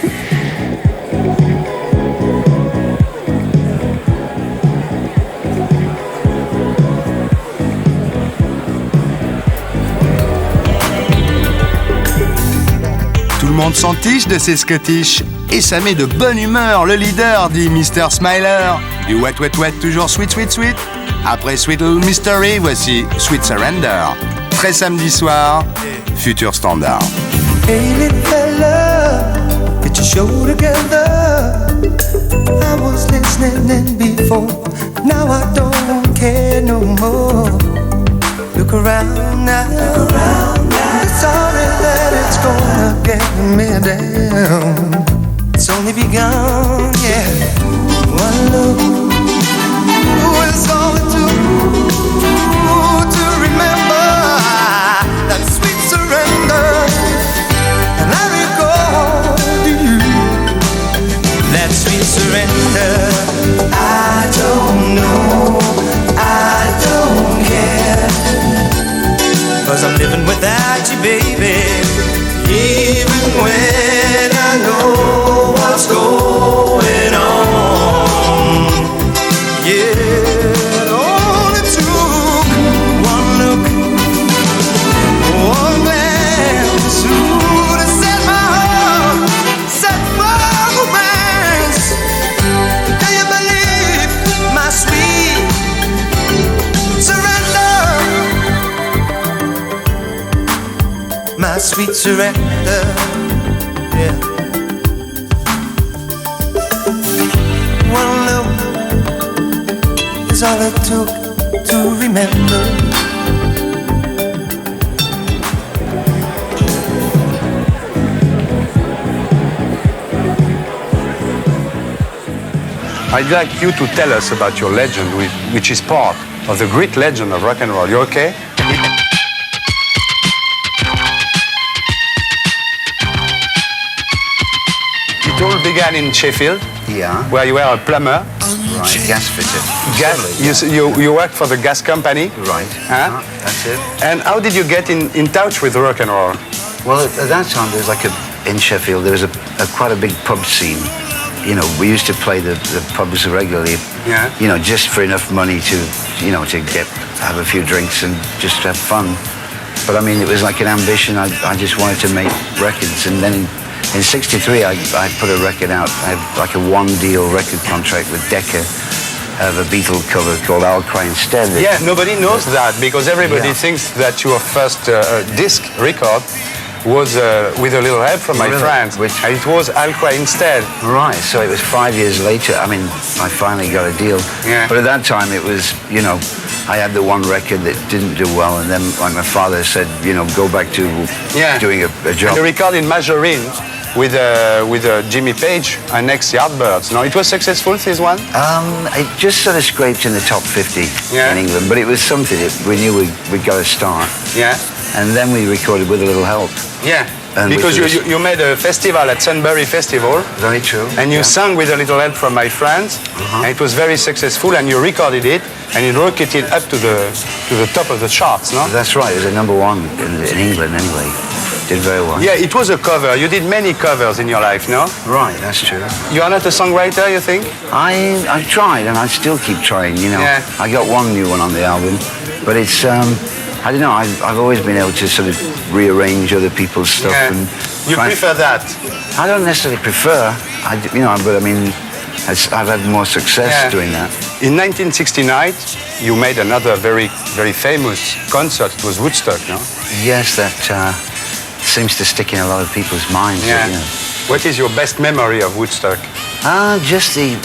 Tout le monde s'en tiche de ces Scottish. Et ça met de bonne humeur, le leader, dit Mr. Smiler. Du wet, wet, wet, toujours sweet, sweet, sweet. Après Sweet Little Mystery, voici Sweet Surrender. Très samedi soir, futur standard. Hey, little fella, get your show together. I was listening in before, now I don't care no more. Look around now, sorry that it's gonna get me down. It's only begun, yeah. One look is all it took to remember that sweet surrender. And I recall sweet surrender. Yeah. One look is all it took to remember. I'd like you to tell us about your legend, which is part of the great legend of rock and roll. You okay? It all began in Sheffield, where you were a plumber. Right, gas fitter. You worked for the gas company. Right. Huh? That's it. And how did you get in touch with rock and roll? Well, at that time there was in Sheffield there was quite a big pub scene. You know, we used to play the pubs regularly. Yeah. You know, just for enough money to have a few drinks and just have fun. But I mean, it was like an ambition. I just wanted to make records, and then in '63 I put a record out. I had like a one-deal record contract with Decca of a Beatle cover called "I'll Cry Instead." Yeah, nobody knows that because everybody thinks that your first disc record was with a little help from my friends. And it was "I'll Cry Instead." Right, so it was 5 years later. I mean, I finally got a deal. Yeah. But at that time it was, you know, I had the one record that didn't do well, and then like my father said, you know, go back to doing a job. And the record in Margarine with Jimmy Page and Next Yardbirds. No, it was successful, this one? It just sort of scraped in the top 50 in England, but it was something that we knew we'd got to start. Yeah. And then we recorded With a Little Help. Yeah, because you made a festival at Sunbury Festival. Very true. And you sang With a Little Help from My Friends, and it was very successful, and you recorded it, and it rocketed up to the top of the charts, no? That's right, it was a #1 in England anyway. Did very well. Yeah, it was a cover. You did many covers in your life, no? Right, that's true. You are not a songwriter, you think? I've tried, and I still keep trying, you know. Yeah. I got one new one on the album, but it's, I don't know, I've always been able to sort of rearrange other people's stuff. Yeah. And you prefer that? I don't necessarily prefer, but I mean, I've had more success doing that. In 1969, you made another very, very famous concert. It was Woodstock, no? Yes, that seems to stick in a lot of people's minds. Yeah. You know. What is your best memory of Woodstock? Just the,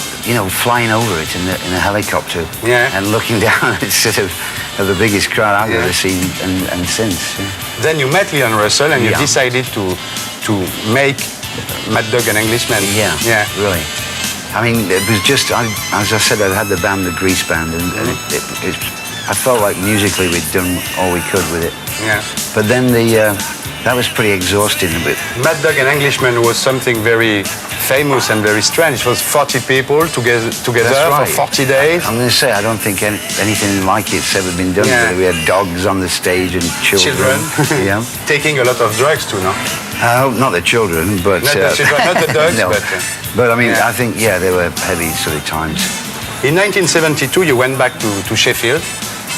flying over it in a helicopter and looking down at sort of the biggest crowd I've ever seen and since. Yeah. Then you met Leon Russell and you decided to make Mad Dog and Englishman. Yeah, really. I mean, it was just, as I said, I had the band, the Grease Band, and I felt like musically we'd done all we could with it. Yeah. But then that was pretty exhausting. Mad Dog and Englishman was something very famous and very strange. It was 40 people together for 40 days. I'm going to say, I don't think anything like it's ever been done. Yeah. We had dogs on the stage and children. Yeah. Taking a lot of drugs too, no? Not the children, but... Not the children, not the dogs, no. but... But I mean, I think, they were heavy sort of times. In 1972, you went back to Sheffield.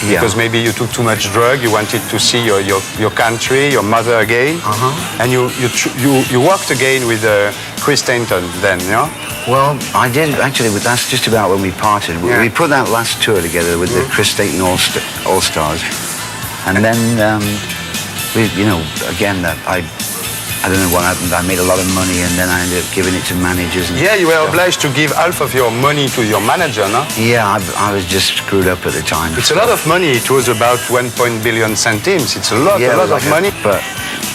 Because maybe you took too much drug, you wanted to see your country, your mother again, and you worked again with Chris Stainton then, yeah? Well, I did actually. That's just about when we parted. We put that last tour together with the Chris Stainton All Stars, and then again I don't know what happened. I made a lot of money, and then I ended up giving it to managers. And you were obliged to give half of your money to your manager, no? Yeah, I was just screwed up at the time. It's a lot of money. It was about 1 billion centimes. It's a lot of money. But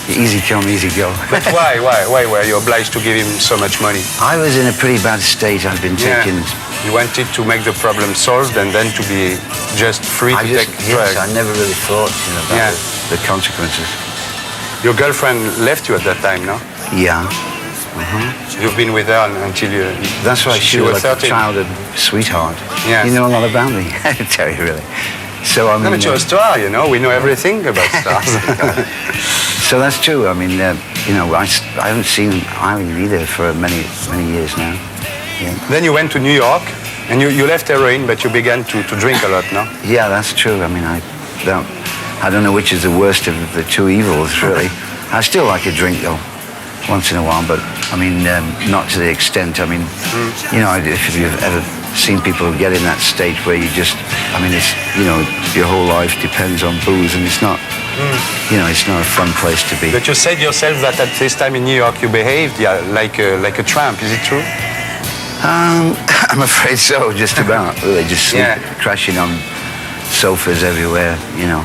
easy come, easy go. But why were you obliged to give him so much money? I was in a pretty bad state. I'd been taking... You wanted to make the problem solved and then to be just free to take drugs. Yes, I never really thought about the consequences. Your girlfriend left you at that time, no? Yeah. You've been with her until you... That's right, she was like 13. A childhood sweetheart. Yeah. You know a lot about me, I tell you, really. So, I mean... No, but you're a star, we know everything about stars. So that's true. I mean, I haven't seen Eileen either for many, many years now. Yeah. Then you went to New York, and you left heroin, but you began to drink a lot, no? Yeah, that's true. I mean, I don't know which is the worst of the two evils, really. I still like a drink, though, once in a while, but, I mean, not to the extent. I mean, if you've ever seen people get in that state where you just, I mean, it's, your whole life depends on booze, and it's not You know, it's not a fun place to be. But you said yourself that at this time in New York you behaved like a tramp. Is it true? I'm afraid so, just about. Really, just sleep, crashing on sofas everywhere, you know.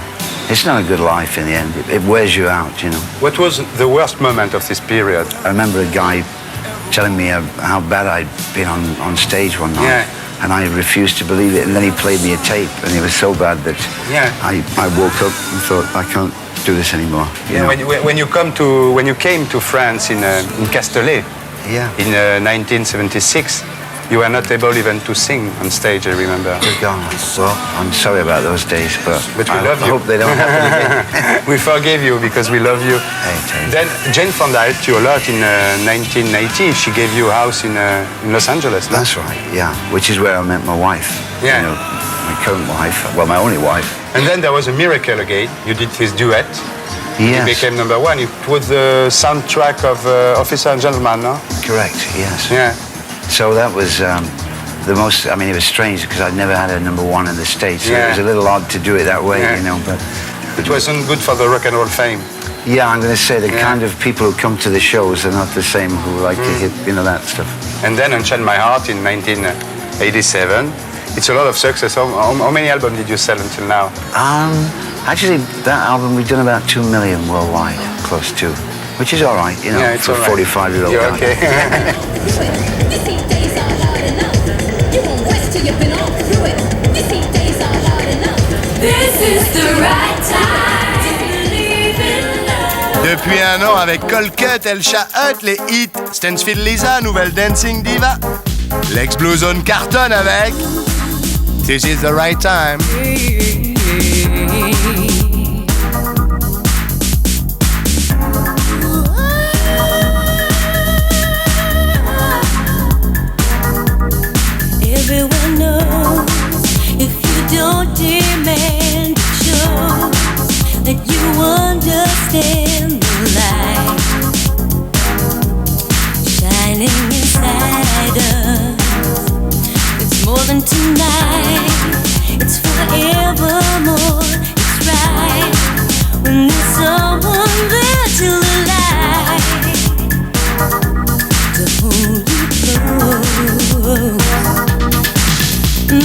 It's not a good life in the end. It wears you out, you know. What was the worst moment of this period? I remember a guy telling me how bad I'd been on stage one night. And I refused to believe it. And then he played me a tape, and it was so bad that I woke up and thought, I can't do this anymore. You know? When you came to France in Castellet in 1976, you were not able even to sing on stage, I remember. Good God. Well, I'm sorry about those days, but we love you. I hope they don't happen again. We forgive you because we love you. Then Jane Fonda helped you a lot in 1980. She gave you a house in Los Angeles. No? That's right, yeah. Which is where I met my wife. Yeah. You know, my current wife. Well, my only wife. And then there was a miracle again. You did this duet. Yes. It became #1. It was the soundtrack of Officer and Gentleman, no? Correct, yes. Yeah. So that was the most, I mean, it was strange because I'd never had a #1 in the States. So it was a little odd to do it that way, you know, but... It wasn't good for the rock and roll fame. Yeah, I'm going to say the kind of people who come to the shows are not the same who like to hit, you know, that stuff. And then Unchain My Heart in 1987. It's a lot of success. How many albums did you sell until now? Actually, that album, we've done about 2 million worldwide, close to, which is all right, you know, for a 45-year-old You're guy. okay. Depuis un an, avec Colcut, Elsha Hutt, les hits, Stansfield Lisa, nouvelle dancing diva. Lex Bluezone cartonne avec This Is the Right Time. Everyone knows if you don't demand it shows that you understand the light shining inside us. It's more than tonight, it's forevermore. It's right when there's someone there till the light to hold you close. You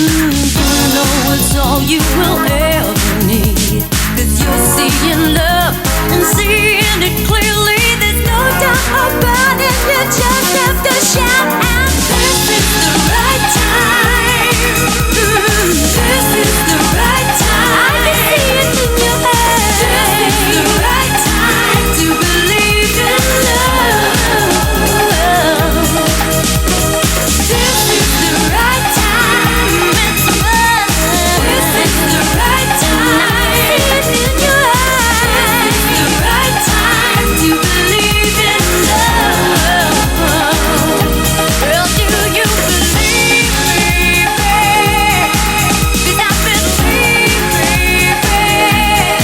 know it's all you will ever need, 'cause you're seeing love and seeing it clearly. There's no doubt about it, you just have to shout out, this is the right time. This is the right time. I can see it in your eyes. This is the right time to believe in love. This is the right time. It's mine. This is the right time. I see it in your eyes. This is the right time to believe in love. Well, do you believe me, babe? 'Cause I believe me, babe.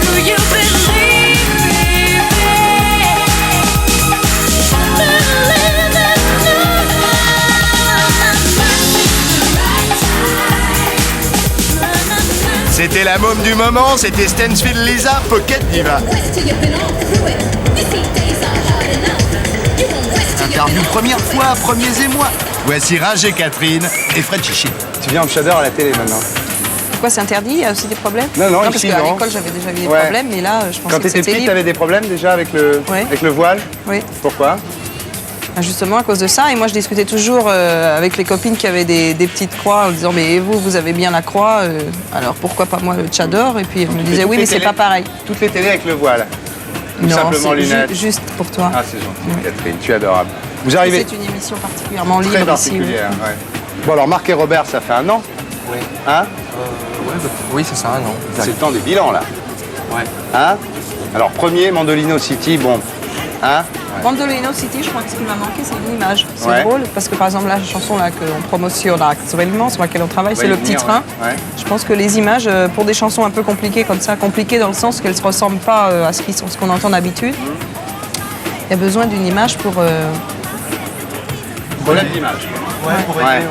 Do you believe me, babe? C'était la môme du moment, c'était Stansfield Lisa, Pocket Diva. Interview première fois, premiers émois. Voici Ringe et Catherine et Fred Chichi. Tu viens en chador à la télé maintenant. Pourquoi c'est interdit? Il y a aussi des problèmes? Non, parce ici, qu'à non. l'école j'avais déjà eu des problèmes, mais là je pensais Quand que t'étais c'était petite, libre. t'avais des problèmes déjà avec le voile? Oui. Pourquoi? Justement à cause de ça, et moi je discutais toujours avec les copines qui avaient des petites croix en disant mais vous avez bien la croix, alors pourquoi pas moi le tchador? Et puis elle me disait oui mais c'est pas pareil. Toutes les télés avec le voile? Tout Non, simplement c'est lunettes? juste pour toi. Ah c'est gentil Catherine, tu es adorable. Vous arrivez... C'est une émission particulièrement libre Très ici. particulière, ouais. Bon alors Marc et Robert, ça fait un an? Oui. Hein? Oui, c'est ça, non. C'est le temps des bilans là. Ouais. Hein? Alors premier, Mandolino City, bon. Hein? Mandolino City, je crois que ce qui m'a manqué, c'est une image. C'est Ouais. drôle, parce que par exemple, la chanson là, qu'on promotionne actuellement, sur laquelle on travaille, Ouais, c'est Le une Petit lumière, Train. ouais. Ouais. Je pense que les images, pour des chansons un peu compliquées comme ça, compliquées dans le sens qu'elles ne se ressemblent pas à ce qu'on entend d'habitude, il y a besoin d'une image pour... Problème d'image. Ouais.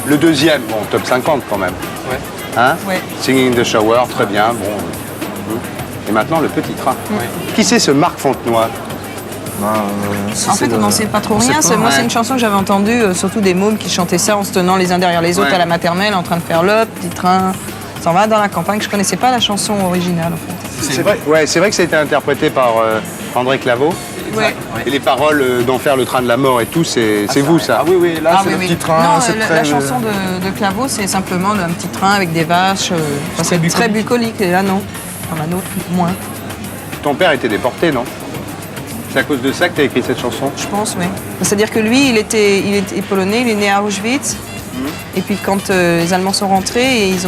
Le deuxième, bon, top 50 quand même. Ouais. Hein? Ouais. Singing in the Shower, très bien, bon. et maintenant le petit train. Qui c'est ce Marc Fontenoy? En fait, on n'en sait pas trop rien. Moi, c'est une chanson que j'avais entendue, surtout des mômes qui chantaient ça en se tenant les uns derrière les autres à la maternelle, en train de faire le petit train. S'en va dans la campagne. Je connaissais pas la chanson originale, en fait. C'est vrai, c'est vrai que ça a été interprété par André Claveau. Ouais. Et les paroles d'en faire le train de la mort et tout, c'est vous ça? Ah oui, là c'est le petit train. Non, c'est la chanson de Claveau, c'est simplement un petit train avec des vaches. C'est très bucolique. Et là, non. Enfin, la nôtre, moins. Ton père était déporté, non? C'est à cause de ça que tu as écrit cette chanson? Je pense, oui. C'est-à-dire que lui, il était polonais, il est né à Auschwitz. Et puis quand les Allemands sont rentrés, ils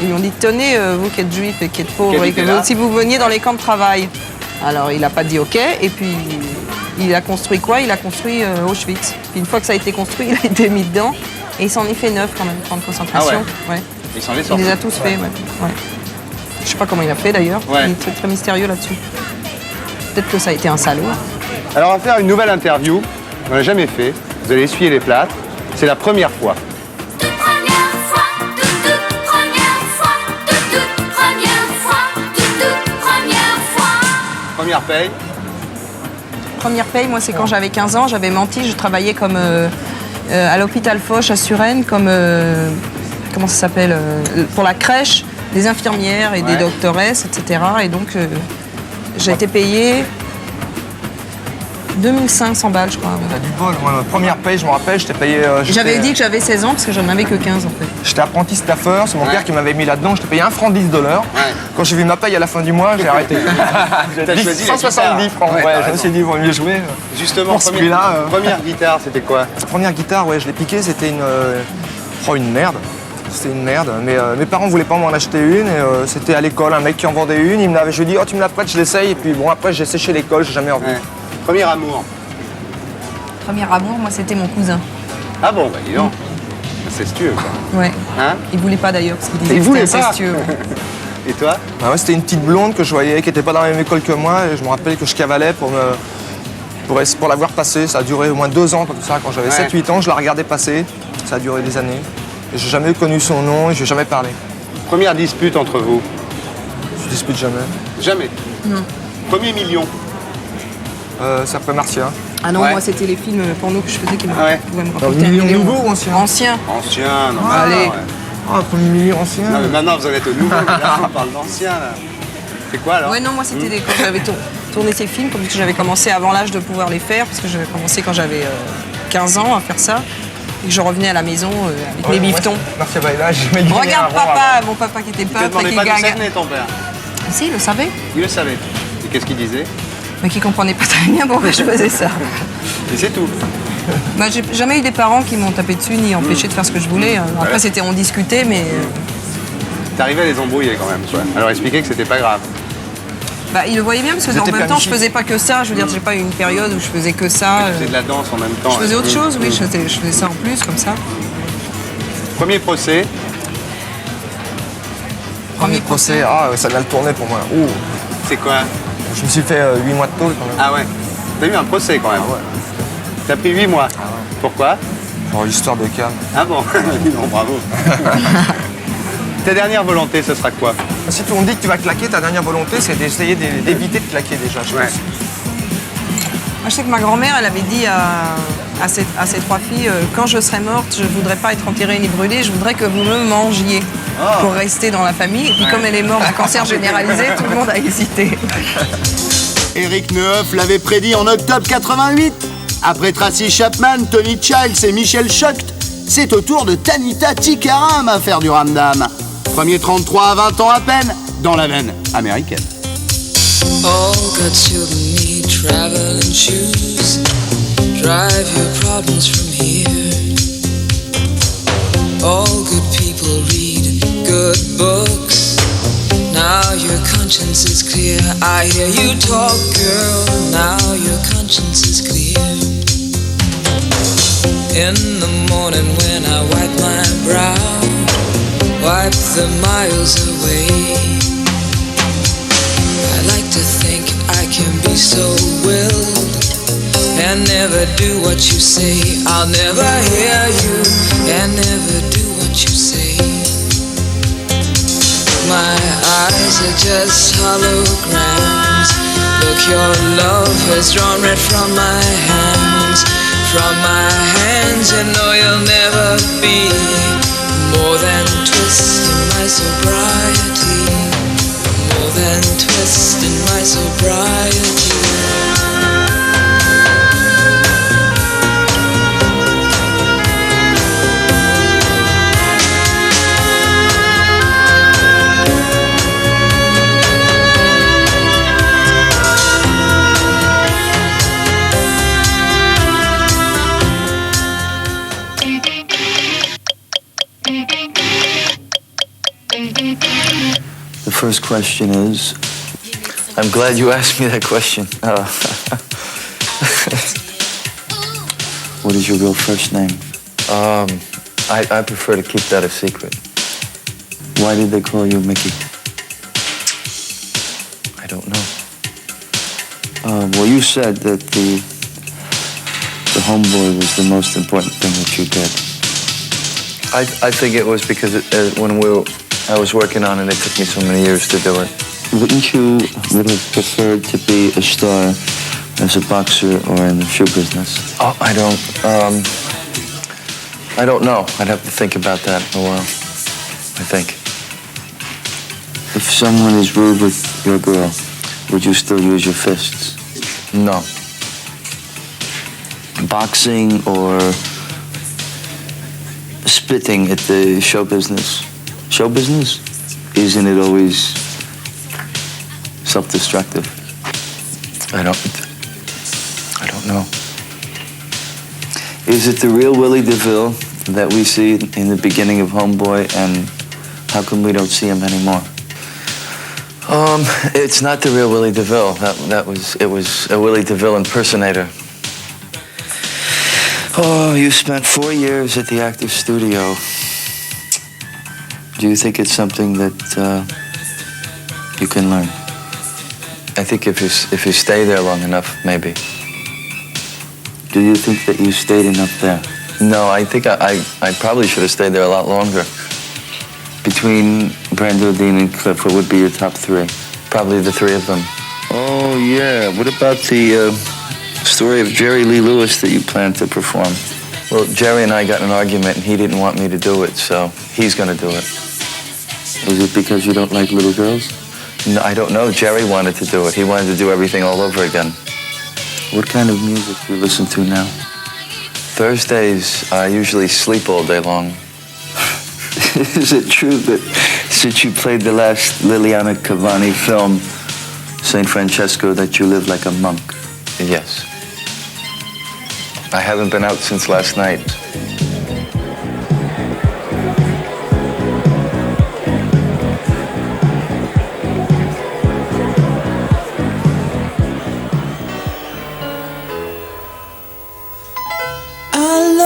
lui ont dit « Tenez, vous qui êtes juifs et qui êtes pauvres, et que si vous veniez dans les camps de travail ». Alors il n'a pas dit OK, et puis il a construit quoi? Il a construit Auschwitz. Puis une fois que ça a été construit, il a été mis dedans, et il s'en est fait 9 quand même, camps de concentration. Ah ouais. Il s'en est sorti. Il les a tous faits, ouais. Je sais pas comment il a fait d'ailleurs, il est très, très mystérieux là-dessus. Peut-être que ça a été un salaud. Alors on va faire une nouvelle interview, on l'a jamais fait, vous allez essuyer les plâtres, c'est la première fois. Première paye. Première paye, moi c'est quand j'avais 15 ans, j'avais menti, je travaillais comme à l'hôpital Foch à Suresnes, comme comment ça s'appelle, pour la crèche, des infirmières et des doctoresses, etc. Et donc j'ai été payée 2500 balles, je crois. T'as du bol, moi, ma première paye, je me rappelle, j'étais payé... J'avais dit que j'avais 16 ans parce que j'en avais que 15 en fait. J'étais apprenti staffeur, c'est mon père qui m'avait mis là-dedans, j'étais payé 1 franc 10 $. Quand j'ai vu ma paye à la fin du mois, j'ai arrêté. T'as choisi 170 francs, je me suis dit, il vaut mieux jouer. Justement, première guitare, c'était quoi? La première guitare, je l'ai piquée, c'était une merde. C'était une merde, mais mes parents voulaient pas m'en acheter une, et c'était à l'école, un mec qui en vendait une, je lui ai dit, oh tu me la prêtes, je l'essaye, et puis bon, après j'ai séché l'école, j'ai jamais revu. Premier amour? Premier amour, moi c'était mon cousin. Ah bon, bah dis donc. Incestueux quoi. Ouais. Hein? Il voulait pas d'ailleurs, parce qu'il disait que c'était incestueux. Et toi? C'était une petite blonde que je voyais, qui était pas dans la même école que moi, et je me rappelle que je cavalais pour la voir passer. Ça a duré au moins 2 ans comme ça, quand j'avais 7-8 ans, je la regardais passer, ça a duré des années. Et j'ai jamais connu son nom et je n'ai jamais parlé. Première dispute entre vous? Je dispute jamais. Jamais? Non. Premier million? C'est après Marcia. Ah non, moi c'était les films porno que je faisais qui pouvaient me rapporter un million nouveau ou ancien? Ancien. Ancien, non. Allez. Premier million ancien. Non mais maintenant vous allez être au nouveau, mais là on parle d'ancien là. C'est quoi alors? Ouais non, moi c'était quand j'avais tourné ces films, comme j'avais commencé avant l'âge de pouvoir les faire, parce que j'avais commencé quand j'avais 15 ans à faire ça. Et que je revenais à la maison avec mes bifetons. Marcia Baila, j'ai mis regarde papa, mon papa qui était peintre et qui gagne. Il ne ton père? Si, il le savait. Il le savait. Et qu'est-ce qu'il disait? Mais qui comprenait pas très bien pourquoi je faisais ça. Et c'est tout. Bah, j'ai jamais eu des parents qui m'ont tapé dessus ni empêché de faire ce que je voulais. Après, on discutait, mais... T'arrivais à les embrouiller quand même, tu vois. Alors expliquer que c'était pas grave. Bah, ils le voyaient bien, parce que en même temps, je faisais pas que ça. Je veux dire, j'ai pas eu une période où je faisais que ça. Tu faisais de la danse en même temps. Je faisais autre chose, oui. Je faisais ça en plus, comme ça. Premier procès? Premier procès, ça vient de tourner pour moi. C'est quoi? Je me suis fait 8 mois de tôle quand même. Ah ouais? T'as eu un procès quand même? Ah ouais. T'as pris 8 mois? Ah ouais. Pourquoi? Pour l'histoire de Cannes. Ah bon? Non, bravo. Ta dernière volonté, ce sera quoi? Si on dit que tu vas claquer, ta dernière volonté, c'est d'essayer d'éviter de claquer déjà, je pense. Moi, je sais que ma grand-mère, elle avait dit à ses 3 filles, quand je serai morte, je ne voudrais pas être enterrée ni brûlée, je voudrais que vous me mangiez pour rester dans la famille. Et puis comme elle est morte d'un cancer généralisé, tout le monde a hésité. Eric Neuf l'avait prédit en octobre 88. Après Tracy Chapman, Tony Childs et Michel Schucht, c'est au tour de Tanita Tikaram à faire du ramdam. Premier 33 à 20 ans à peine, dans la veine américaine. All good children need traveling shoes. Drive your problems from here. All good people read good books. Now your conscience is clear. I hear you talk, girl. Now your conscience is clear. In the morning when I wipe my brow, wipe the miles away. I like to think I can be so willed and never do what you say. I'll never hear you and never do what you say. My eyes are just holograms. Look, your love has drawn red from my hands. From my hands, you know you'll never be more than twist in my sobriety. More than twist in my sobriety. The first question is, I'm glad you asked me that question. What is your real first name? I prefer to keep that a secret. Why did they call you Mickey? I don't know. Well, you said that the homeboy was the most important thing that you did. I think it was because I was working on it took me so many years to do it. Wouldn't you would have preferred to be a star as a boxer or in the shoe business? Oh, I don't know. I'd have to think about that in a while, I think. If someone is rude with your girl, would you still use your fists? No. Boxing or spitting at the show business? Show business? Isn't it always self-destructive? I don't know. Is it the real Willie DeVille that we see in the beginning of Homeboy, and how come we don't see him anymore? It's not the real Willie DeVille. It was a Willie DeVille impersonator. Oh, you spent 4 years at the Actors Studio. Do you think it's something that you can learn? I think if you stay there long enough, maybe. Do you think that you stayed enough there? No, I think I probably should have stayed there a lot longer. Between Brando, Dean, and Cliff, what would be your top 3? Probably the 3 of them. Oh, yeah. What about the story of Jerry Lee Lewis that you planned to perform? Well, Jerry and I got in an argument, and he didn't want me to do it, so he's going to do it. Is it because you don't like little girls? No, I don't know. Jerry wanted to do it. He wanted to do everything all over again. What kind of music do you listen to now? Thursdays, I usually sleep all day long. Is it true that since you played the last Liliana Cavani film, St. Francesco, that you live like a monk? Yes. I haven't been out since last night.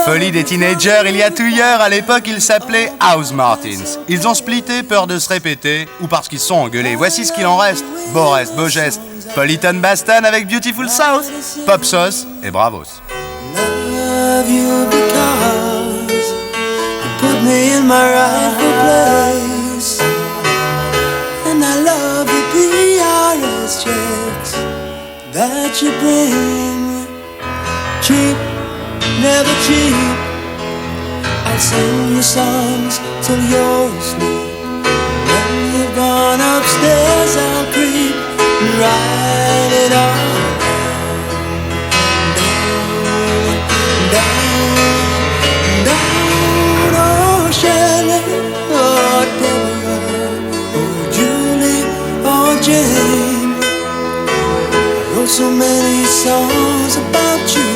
Folie des teenagers, il y a touilleurs, à l'époque ils s'appelaient House Martins. Ils ont splitté, peur de se répéter, ou parce qu'ils sont engueulés. Voici ce qu'il en reste. Beau reste, beau geste. Polyton Baston avec Beautiful South, Pop Sauce et Bravos. Love you because you put me in my rightful place, and I love the PRS checks that you bring. Cheap, never cheap. I'll sing you songs till you're asleep. When you've gone upstairs, I'll creep and write it all down, oh Shelley, oh Deborah, oh Julie, oh Jane. I wrote so many songs about you,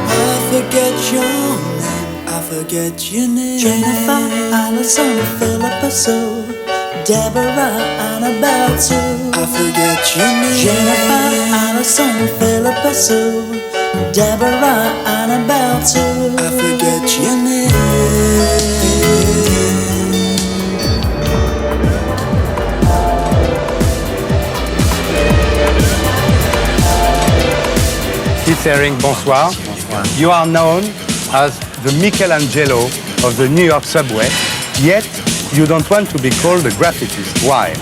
I forget your name, I forget your name. Jennifer, Allison, Philippa Sue, Deborah, Annabelle Sue, I forget your name. Jennifer, Allison, Philippa Sue, Deborah, Annabelle Sue, I forget your name. Keith Haring, bonsoir. You are known as the Michelangelo of the New York subway, yet you don't want to be called a graffitist. Why?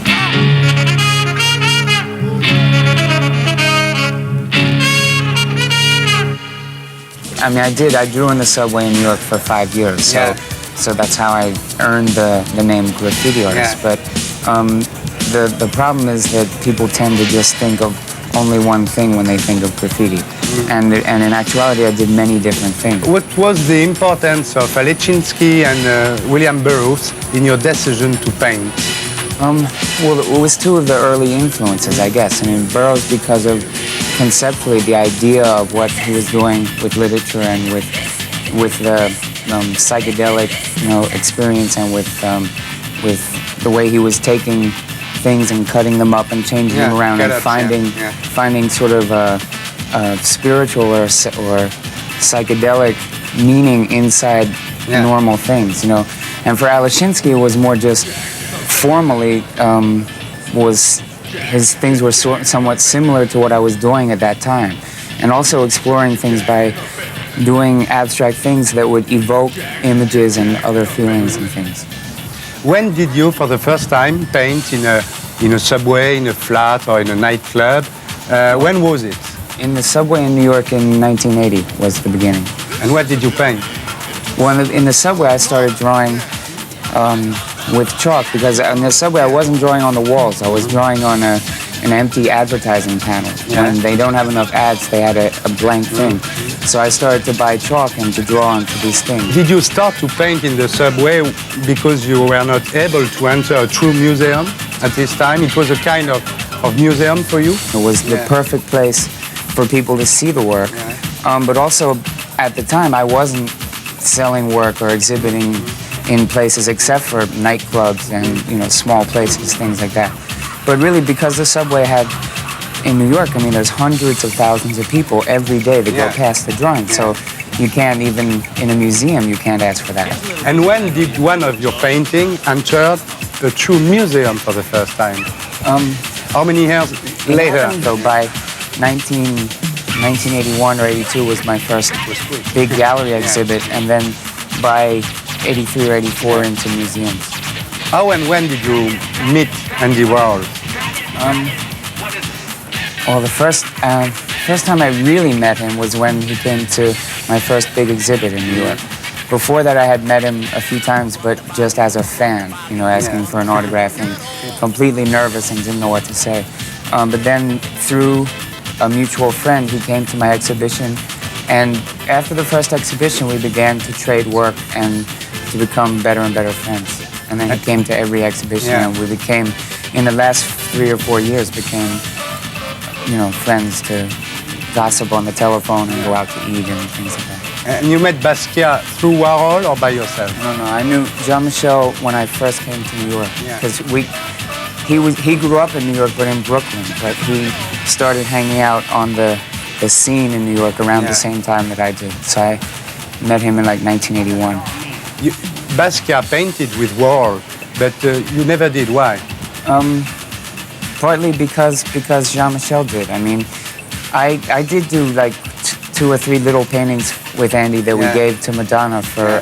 I mean, I grew in the subway in New York for 5 years, so that's how I earned the name graffiti artist. But the problem is that people tend to just think of only one thing when they think of graffiti. And in actuality, I did many different things. What was the importance of Alechinsky and William Burroughs in your decision to paint? Well, it was two of the early influences, I guess. I mean, Burroughs because of conceptually the idea of what he was doing with literature and with the psychedelic, experience, and with the way he was taking things and cutting them up and changing them around and finding sort of a spiritual or psychedelic meaning inside normal things, And for Alechinsky, it was more just formally his things were somewhat similar to what I was doing at that time, and also exploring things by doing abstract things that would evoke images and other feelings and things. When did you, for the first time, paint in a subway, in a flat, or in a nightclub? When was it? In the subway in New York in 1980 was the beginning. And what did you paint? Well, in the subway, I started drawing with chalk, because in the subway I wasn't drawing on the walls. I was drawing on an empty advertising panel. When they don't have enough ads, they had a blank thing. So I started to buy chalk and to draw onto these things. Did you start to paint in the subway because you were not able to enter a true museum at this time? It was a kind of museum for you? It was the perfect place for people to see the work. But also, at the time, I wasn't selling work or exhibiting in places except for nightclubs and small places, things like that. But really, because the subway had in New York, I mean, there's hundreds of thousands of people every day that go past the drawing. So you can't even in a museum you can't ask for that. And when did one of your paintings enter a true museum for the first time? How many years later? So by 1981 or 82 was my first big gallery exhibit, and then by 83 or 84 into museums. How and when did you meet Andy Warhol? Well, the first time I really met him was when he came to my first big exhibit in New York. Before that, I had met him a few times, but just as a fan, asking for an autograph and completely nervous and didn't know what to say. But then through a mutual friend, he came to my exhibition, and after the first exhibition, we began to trade work and to become better and better friends. And then he came to every exhibition, and we became, in the last 3 or 4 years, became, friends to gossip on the telephone and go out to eat and things like that. And you met Basquiat through Warhol or by yourself? No, I knew Jean-Michel when I first came to New York, because he grew up in New York, but in Brooklyn. But he started hanging out on the scene in New York around the same time that I did. So I met him in like 1981. Basquiat painted with Warhol, but you never did. Why? Partly because Jean-Michel did. I mean, I did do like 2 or 3 little paintings with Andy that we gave to Madonna for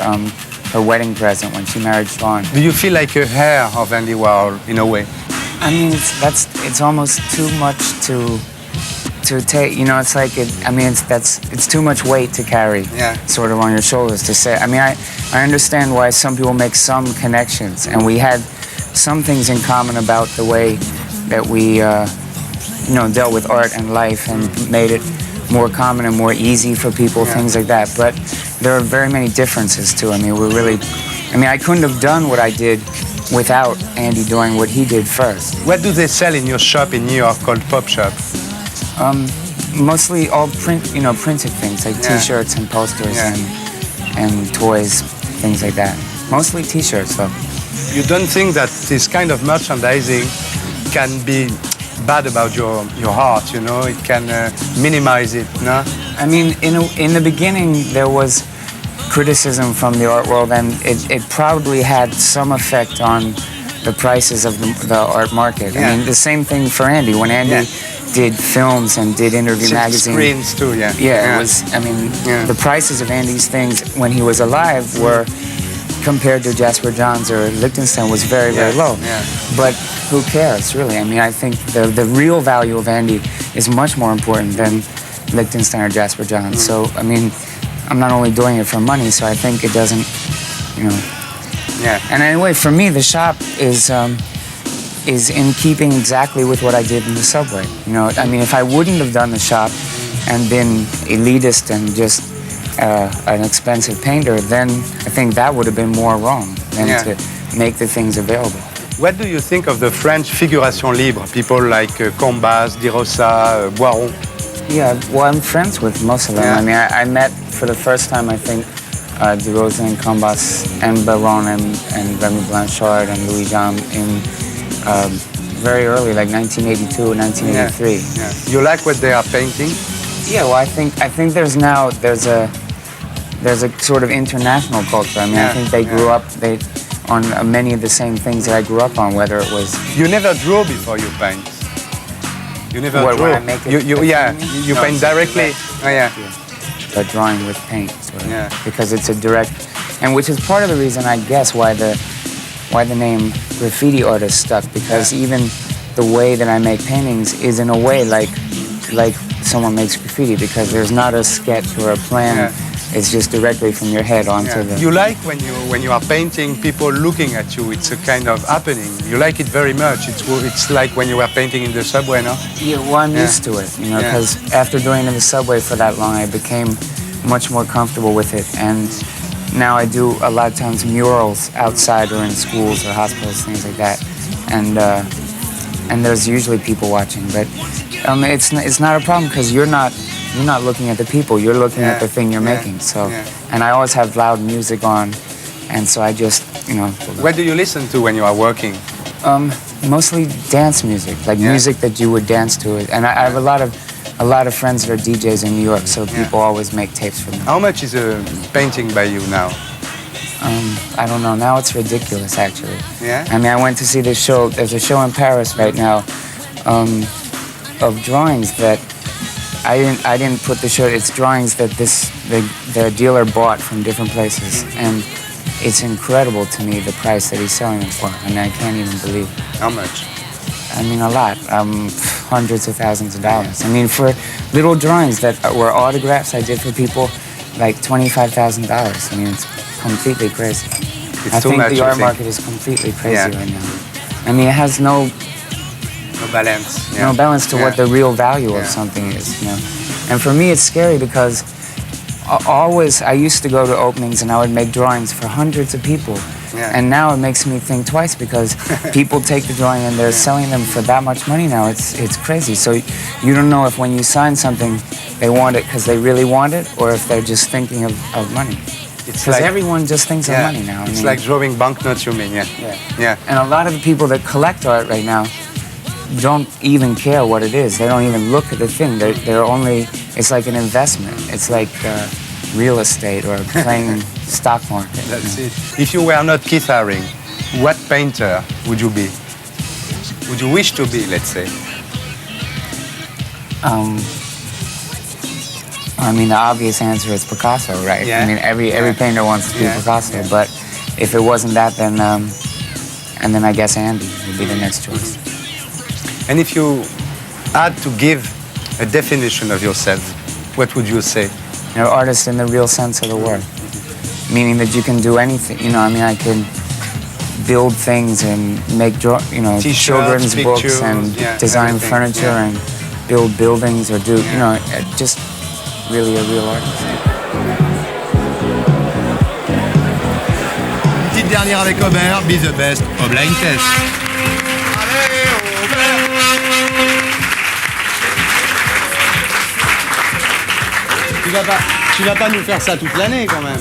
her wedding present when she married Sean. Do you feel like a heir of Andy Warhol in a way? I mean, it's almost too much to take. It's like it's too much weight to carry, sort of on your shoulders to say. I mean, I understand why some people make some connections, and we had some things in common about the way that we, dealt with art and life and made it more common and more easy for people, things like that. But there are very many differences too. I mean, I couldn't have done what I did without Andy doing what he did first. What do they sell in your shop in New York called Pop Shop? Mostly all printed things like T-shirts and posters and toys, things like that. Mostly T-shirts though. You don't think that this kind of merchandising can be bad about your heart, It can minimize it, no? I mean, in the beginning, there was criticism from the art world, and it probably had some effect on the prices of the art market. I mean, the same thing for Andy. When Andy did films and did interview magazines. Screens too, it was, the prices of Andy's things when he was alive were compared to Jasper Johns or Lichtenstein was very, very low. Yeah. But who cares, really? I mean, I think the real value of Andy is much more important than Lichtenstein or Jasper Johns. So, I mean, I'm not only doing it for money, so I think it doesn't, you know. Yeah. And anyway, for me, the shop is in keeping exactly with what I did in the subway. You know, I mean, if I wouldn't have done the shop and been elitist and just an expensive painter, then I think that would have been more wrong than to make the things available. What do you think of the French figuration libre? People like Combas, Di Rosa, Boiron? Yeah, well, I'm friends with most of them. Yeah. I mean, I met for the first time, I think, Di Rosa and Combas and Baron and Remy Blanchard and Louis Jam in very early, like 1982, 1983. Yeah. You like what they are painting? Yeah, well, I think there's a sort of international culture. I mean, I think they grew up on many of the same things that I grew up on, whether it was... You never draw before you paint. You never What, draw. when I make it- You No, paint directly. Oh, yeah. But drawing with paint, sort of, because it's a direct, and which is part of the reason, I guess, why the name graffiti artist stuck, because even the way that I make paintings is in a way like someone makes graffiti, because there's not a sketch or a plan. It's just directly from your head onto the... You like when you are painting, people looking at you. It's a kind of happening. You like it very much. It's like when you were painting in the subway, no? Yeah, well, I'm used to it, you know, because after doing it in the subway for that long, I became much more comfortable with it. And now I do a lot of times murals outside or in schools or hospitals, things like that. And there's usually people watching, but it's not a problem because you're not looking at the people, you're looking at the thing you're making. So, and I always have loud music on, and so I just, you know. What do you listen to when you are working? Mostly dance music, like music that you would dance to. And I have a lot of friends that are DJs in New York, so people always make tapes for me. How much is a painting by you now? I don't know. Now it's ridiculous, actually. Yeah? I mean, I went to see this show. There's a show in Paris right now of drawings that I didn't put the show. It's drawings that the dealer bought from different places, and it's incredible to me the price that he's selling them for. I mean, I can't even believe it. How much? I mean, a lot. Hundreds of thousands of dollars. I mean, for little drawings that were autographs I did for people, like $25,000. I mean, it's completely crazy. I think the art market is completely crazy right now. I mean, it has no balance. No balance to what the real value of something is, you know. And for me, it's scary because I used to go to openings and I would make drawings for hundreds of people. And now it makes me think twice because people take the drawing and they're selling them for that much money now. It's crazy. So you don't know if when you sign something, they want it because they really want it or if they're just thinking of money. Because everyone just thinks of money now. It's like drawing banknotes, you mean, yeah. And a lot of the people that collect art right now don't even care what it is. They don't even look at the thing. They're only, it's like an investment. It's like real estate or playing stock market. That's it. If you were not Keith Haring, what painter would you be? Would you wish to be, let's say? I mean, the obvious answer is Picasso, right? Yeah. I mean, every painter wants to be Picasso, but if it wasn't that, then and then I guess Andy would be the next choice. And if you had to give a definition of yourself, what would you say? You're an artist in the real sense of the word, meaning that you can do anything. You know, I mean, I can build things and make, children's books and design furniture and build buildings or do, just really a real artist. Petite dernière avec Aubert, be the best au blind test. Tu vas pas nous faire ça toute l'année quand même.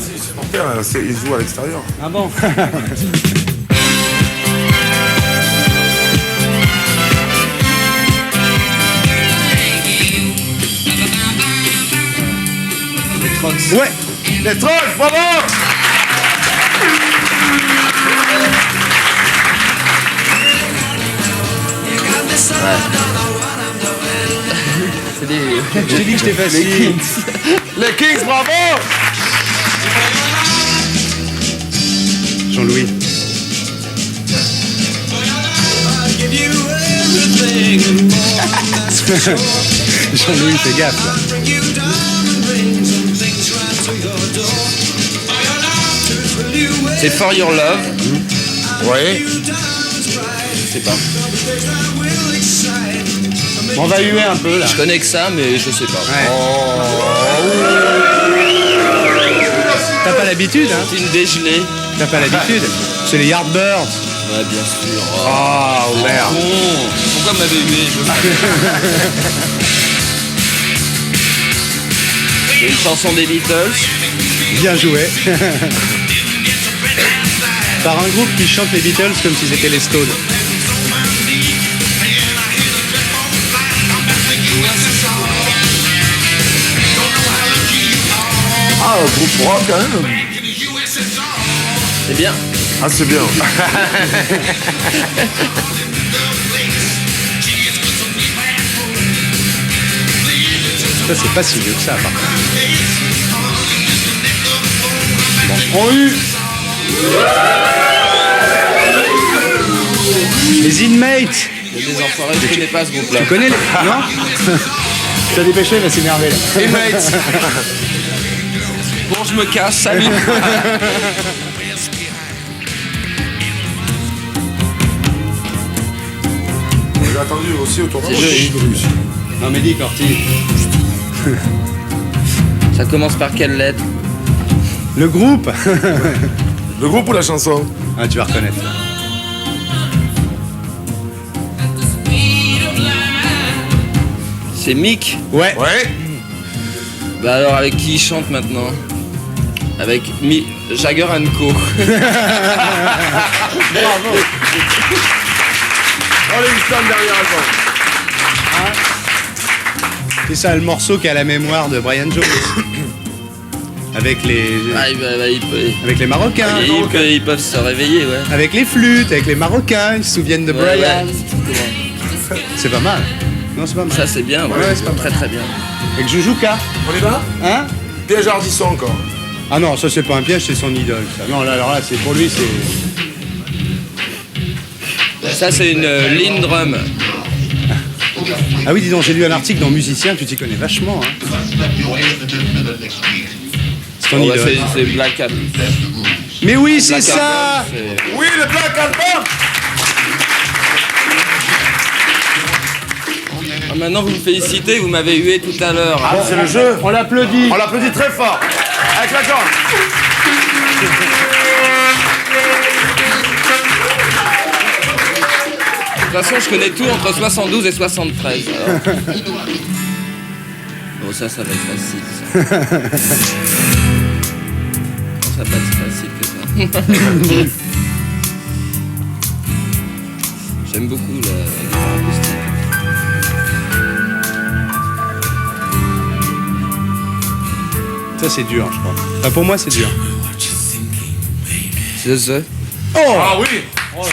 Il joue à l'extérieur. Ah bon? Ouais, les trolls, bravo! Je t'ai dit que j'étais facile. Les Kings, bravo! Jean-Louis. Jean-Louis, fais gaffe là. C'est For Your Love. Ouais. Je sais pas. On va huer un peu là. Je connais que ça, mais je sais pas. Ouais. T'as pas l'habitude, hein? C'est une dégelée. T'as pas l'habitude? C'est les Yardbirds. Ouais, bien sûr. Oh, merde. Bon. Pourquoi m'avez hué? C'est une chanson des Beatles. Bien joué. Par un groupe qui chante les Beatles comme si c'était les Stones. Ah, groupe rock, hein. C'est bien. Ah, c'est bien. Ça, c'est pas si vieux que ça, par contre. Bon, on eu les Inmates. Il y a des enfoirés, je connais pas ce groupe-là. Tu connais les... Non. T'as dépêché, il va s'énerver là. Inmates. Bon, je me casse, salut. J'ai attendu aussi au tournoi. C'est joli. Non mais dis Corti. Ça commence par quelle lettre? Le groupe. Le groupe ou la chanson? Ah, tu vas reconnaître. C'est Mick? Ouais. Ouais. Bah alors avec qui il chante maintenant? Avec Jagger & Co. Bravo. Oh, les Houston derrière encore. C'est ça le morceau qui a la mémoire de Brian Jones. Avec les... avec les Marocains. Ils peuvent se réveiller, ouais. Avec les flûtes, avec les Marocains, ils se souviennent de Brian. Ouais. C'est pas mal. Non, c'est pas mal. Ça c'est bien, ouais, c'est pas très très bien. Avec Joujouka. On y va? Hein? Piège Ardisson encore. Ah non, ça c'est pas un piège, c'est son idole. Ça. Non, là, alors là, c'est pour lui, c'est... Ça c'est une lean drum. Ah oui, dis donc, j'ai lu un article dans Musicien, tu t'y connais vachement. Hein. C'est ton idole. C'est Black Album. Mais oui, c'est ça. Oui, le Black Album. Ah, maintenant vous me félicitez, vous m'avez hué tout à l'heure. Ah, c'est le jeu. On l'applaudit. On l'applaudit très fort. Avec la jambe. De toute façon, je connais tout entre 72 et 73. Alors. Bon, ça va être facile. Ça, ça va pas être facile que ça. J'aime beaucoup la guitare acoustique. Ça c'est dur, je crois. Enfin, pour moi, c'est dur. The. Oh. Ah oui. Oh là là.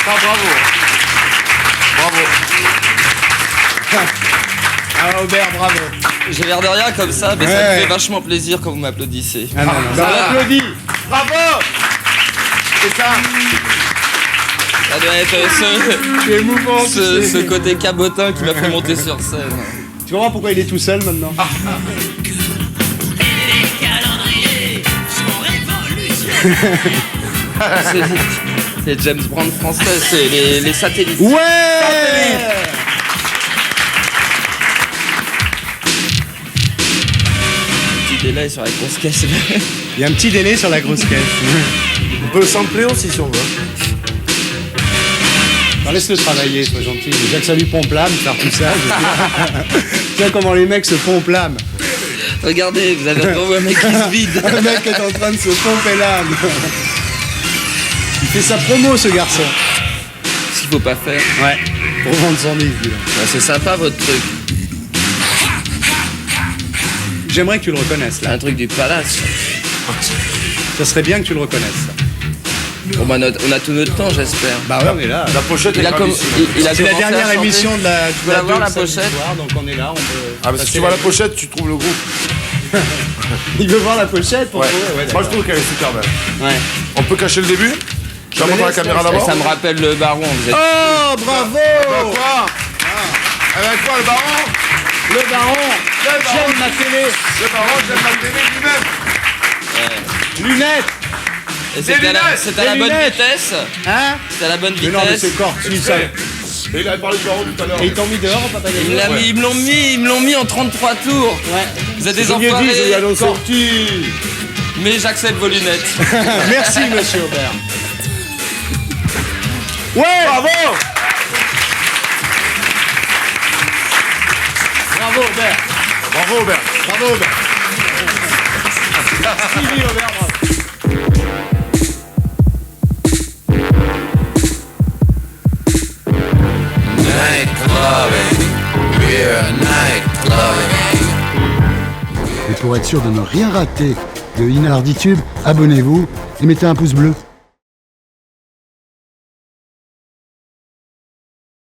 Ah, bravo. Bravo. Ah, Aubert, bravo. J'ai l'air de rien comme ça, mais ça me fait vachement plaisir quand vous m'applaudissez. Ah non, non, ça applaudit. Bravo. C'est ça. Ça doit être Tu es émouvant, ce côté cabotin qui m'a fait monter sur scène. Tu comprends pourquoi il est tout seul maintenant? C'est James Brown français, c'est les satellites. Ouais. Petit délai sur la grosse caisse. Il y a un petit délai sur la grosse caisse. On peut le sampler aussi si on veut. Alors, laisse-le travailler, sois gentil. Déjà que ça lui pompe l'âme, faire tout ça. Tu vois comment les mecs se pompent l'âme. Regardez, vous avez devant vous un mec qui se vide. Un mec est en train de se pomper l'âme. Il fait sa promo, ce garçon. Ce qu'il faut pas faire. Ouais, pour vendre son livre. Ouais, c'est sympa votre truc. J'aimerais que tu le reconnaisses, là. Un truc du palace. Ça serait bien que tu le reconnaisses. Bon, bah, on a tout notre temps, j'espère. Bah ouais, on est là. La pochette Il est a C'est la dernière chanter. émission de la... Tu veux la voir, la pochette soir, donc on est là, on peut... Ah, mais si tu vois la pochette, tu trouves le groupe. Il veut voir la pochette pour Ouais. trouver. Ouais, Moi je trouve qu'elle est super belle. Ouais. On peut cacher le début? Je la montre à la caméra d'abord. Ça me rappelle le baron, vous êtes. Oh, bravo! Quoi? Avec quoi le baron? Le baron! J'aime ma télé! Le baron, j'aime ma télé lui-même! Lunettes! Et c'était à la bonne lunettes. vitesse. Hein? C'était à la bonne Mais vitesse. non, mais c'est corti, ça. Et il a parlé du baron tout à l'heure. Et ils t'ont mis dehors, papa Ils me l'ont mis en 33 tours. Ouais. Vous êtes des J'ai bien dit, j'ai enfoirés. annoncé. Sorti! Mais j'accepte vos lunettes. Merci, monsieur Aubert. Ouais! Bravo! Bravo, Aubert. Bravo Aubert. Bravo, Aubert. Sylvie Aubert, bravo. Night clubbing, we're night clubbing. Et pour être sûr de ne rien rater de Inarditube, abonnez-vous et mettez un pouce bleu.